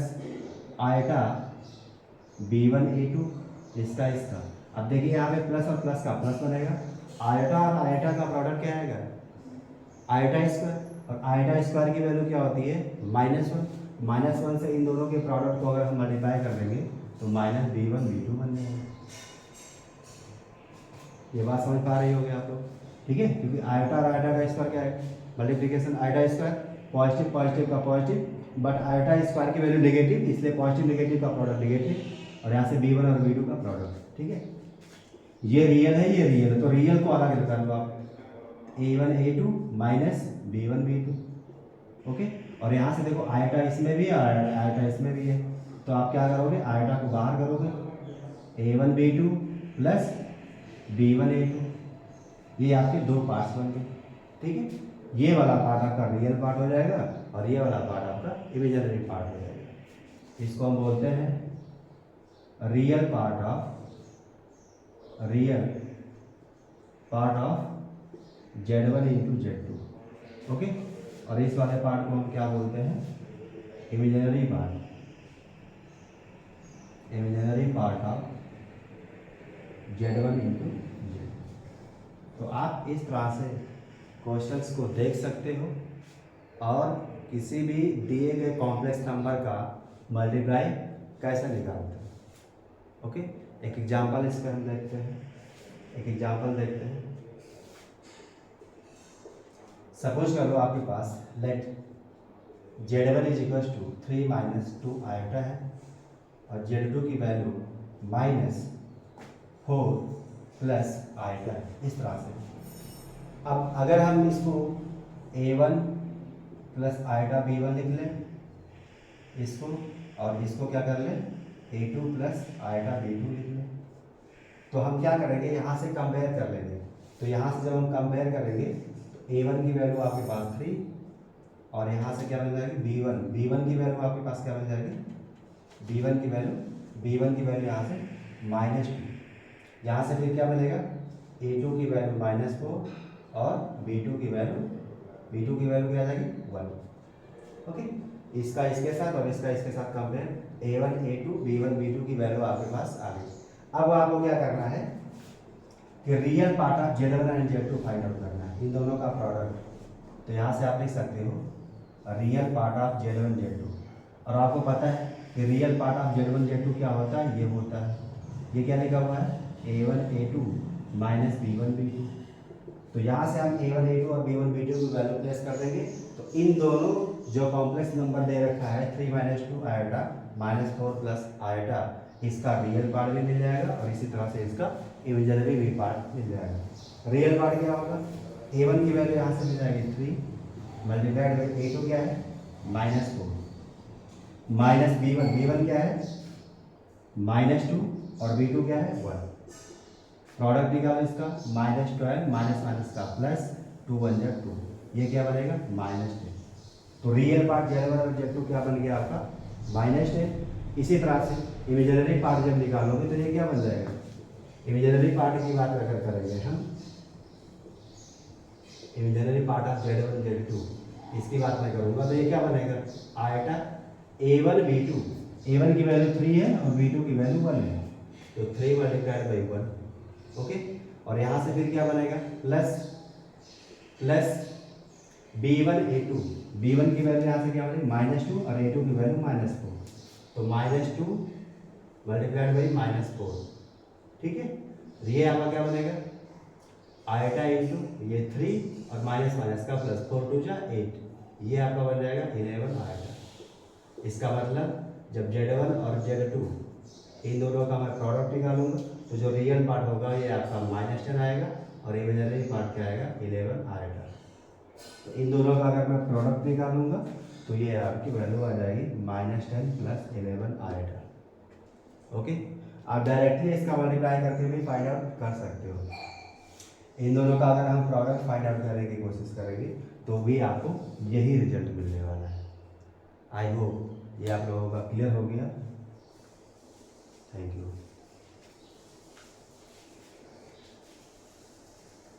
iota B1 A2 इसका इसका। अब देखिए यहाँ पे प्लस और प्लस का प्लस बनेगा, आयोटा और आयोटा का प्रोडक्ट क्या आएगा, आयोटा स्क्वायर, और आयोटा स्क्वायर की वैल्यू क्या होती है, -1। -1 से इन दोनों के प्रोडक्ट को अगर हम मल्टीप्लाई कर देंगे तो -B1 B2 बन जाएगा। ये बात समझ पा रही होगी आप लोग, ठीक है, क्योंकि आयोटा और आयोटा का स्क्वायर क्या है, multiplication iota square, positive positive का पॉजिटिव, बट आयोटा स्क्वायर की वैल्यू नेगेटिव, इसलिए पॉजिटिव नेगेटिव का प्रोडक्ट नेगेटिव, और यहाँ से B1 और B2 का प्रोडक्ट, ठीक है। ये रियल है, ये रियल है, तो रियल को अलग कर लो आप, A1 A2 minus B1 B2। Okay, और यहाँ से देखो आयोटा इसमें भी है और आयोटा इसमें भी है, तो आप क्या करोगे, आयोटा को बाहर करोगे, A1 B2 प्लस B1A2, ये आपके दो पार्ट्स बन गए। ठीक है, ये वाला पार्ट आपका रियल पार्ट हो जाएगा और ये वाला पार्ट आपका इमेजिनरी पार्ट हो जाएगा। इसको हम बोलते हैं real part of Z1 into Z2। Okay, और इस वाले पार्ट को हम क्या बोलते हैं, imaginary part of Z1 into Z2। तो आप इस तरह से क्वेश्चंस को देख सकते हो और किसी भी दिए गए कॉम्प्लेक्स नंबर का मल्टीप्लाई कैसे निकालते हैं। ओके, एक एग्जांपल इस पर हम देखते हैं, देखते हैं। सपोज कर लो आपके पास let Z1 is equal to 3 minus 2 iota है और Z2 की वैल्यू -4 प्लस आयोटा है, इस तरह से। अब अगर हम इसको A1 प्लस आयोटा B1 लिख लें इसको, और इसको क्या कर लें A2 प्लस आयोटा B2 लिख लें, तो हम क्या करेंगे, यहाँ से कंपेयर कर लेंगे। तो यहाँ से जब हम कंपेयर करेंगे तो A1 की वैल्यू आपके पास 3 और यहाँ से क्या मिल जाएगी B1 की वैल्यू आपके पास क्या मिल जाएगी, B1 की वैल्यू यहाँ से -2। यहाँ से फिर क्या मिलेगा, A2 की वैल्यू -4 और B2 की वैल्यू क्या आ जाएगी 1। ओके, इसका इसके साथ और इसका इसके साथ compare, A1 A2 B1 B2 की वैल्यू आपके पास आ गई। अब आपको क्या करना है कि real part of Z1 and Z2 find out करना है, इन दोनों का प्रोडक्ट। तो यहाँ से आप लिख सकते हो real part of Z1 Z2, और आपको पता है कि real part of Z1 Z2 क्या होता है, ये होता है, ये क्या लिखा हुआ है A1 A2 minus B1 B2। तो यहाँ से हम A1 A2 और B1 B2 की वैल्यू प्लेस कर देंगे। तो इन दोनों जो कॉम्प्लेक्स नंबर दे रखा है 3 माइनस 2 आयोटा -4 प्लस आयोटा, इसका रियल पार्ट भी मिल जाएगा और इसी तरह से इसका इमेजिनरी भी पार्ट मिल जाएगा। रियल पार्ट क्या होगा, A1 की वैल्यू यहाँ से मिल जाएगी 3 मल्टीप्लाइड बाई A2 क्या है -4 माइनस B1 क्या है -2 और B2 क्या है 1। प्रोडक्ट निकालो इसका -12 माइनस का प्लस 2 1 जा 2, ये क्या बनेगा -10। तो रियल पार्ट Z1 और Z2 क्या बन गया आपका -10। इसी तरह से इमेजिनरी पार्ट जब निकालोगे तो ये क्या बन जाएगा, इमेजिनरी पार्ट की बात अगर करेंगे हम, imaginary part of Z1 Z2 इसकी बात मैं करूँगा तो ये क्या बनेगा आयोटा A1 B2, A1 की वैल्यू 3 है और B2 की वैल्यू 1 है, तो 3 मल्टीप्लाइड बाई 1। ओके, और यहाँ से फिर क्या बनेगा प्लस B1 A2, B1 की वैल्यू यहाँ से क्या बनेगी -2 और A2 की वैल्यू -4, तो -2 मल्टीप्लाइड बाई -4। ठीक है, ये आपका क्या बनेगा आयोटा इंटू ये 3 और माइनस का प्लस 4 2 जा 8, ये आपका बन जाएगा 11 आयोटा। इसका मतलब जब Z1 और Z2 इन दोनों का मैं प्रोडक्ट निकालूंगा तो जो रियल पार्ट होगा ये आपका -10 आएगा और इमेजिनरी पार्ट क्या आएगा 11 आएगा। तो इन दोनों का अगर मैं प्रोडक्ट निकालूंगा तो ये आपकी वैल्यू आ जाएगी -10 प्लस 11 आएगा। ओके, आप डायरेक्टली इसका मल्टीप्लाई करके भी फाइंड आउट कर सकते हो। इन दोनों का अगर हम प्रोडक्ट फाइंड आउट करने की कोशिश करेंगे तो भी आपको यही रिजल्ट मिलने वाला है। आई होप ये आप लोगों का क्लियर हो गया। Thank you.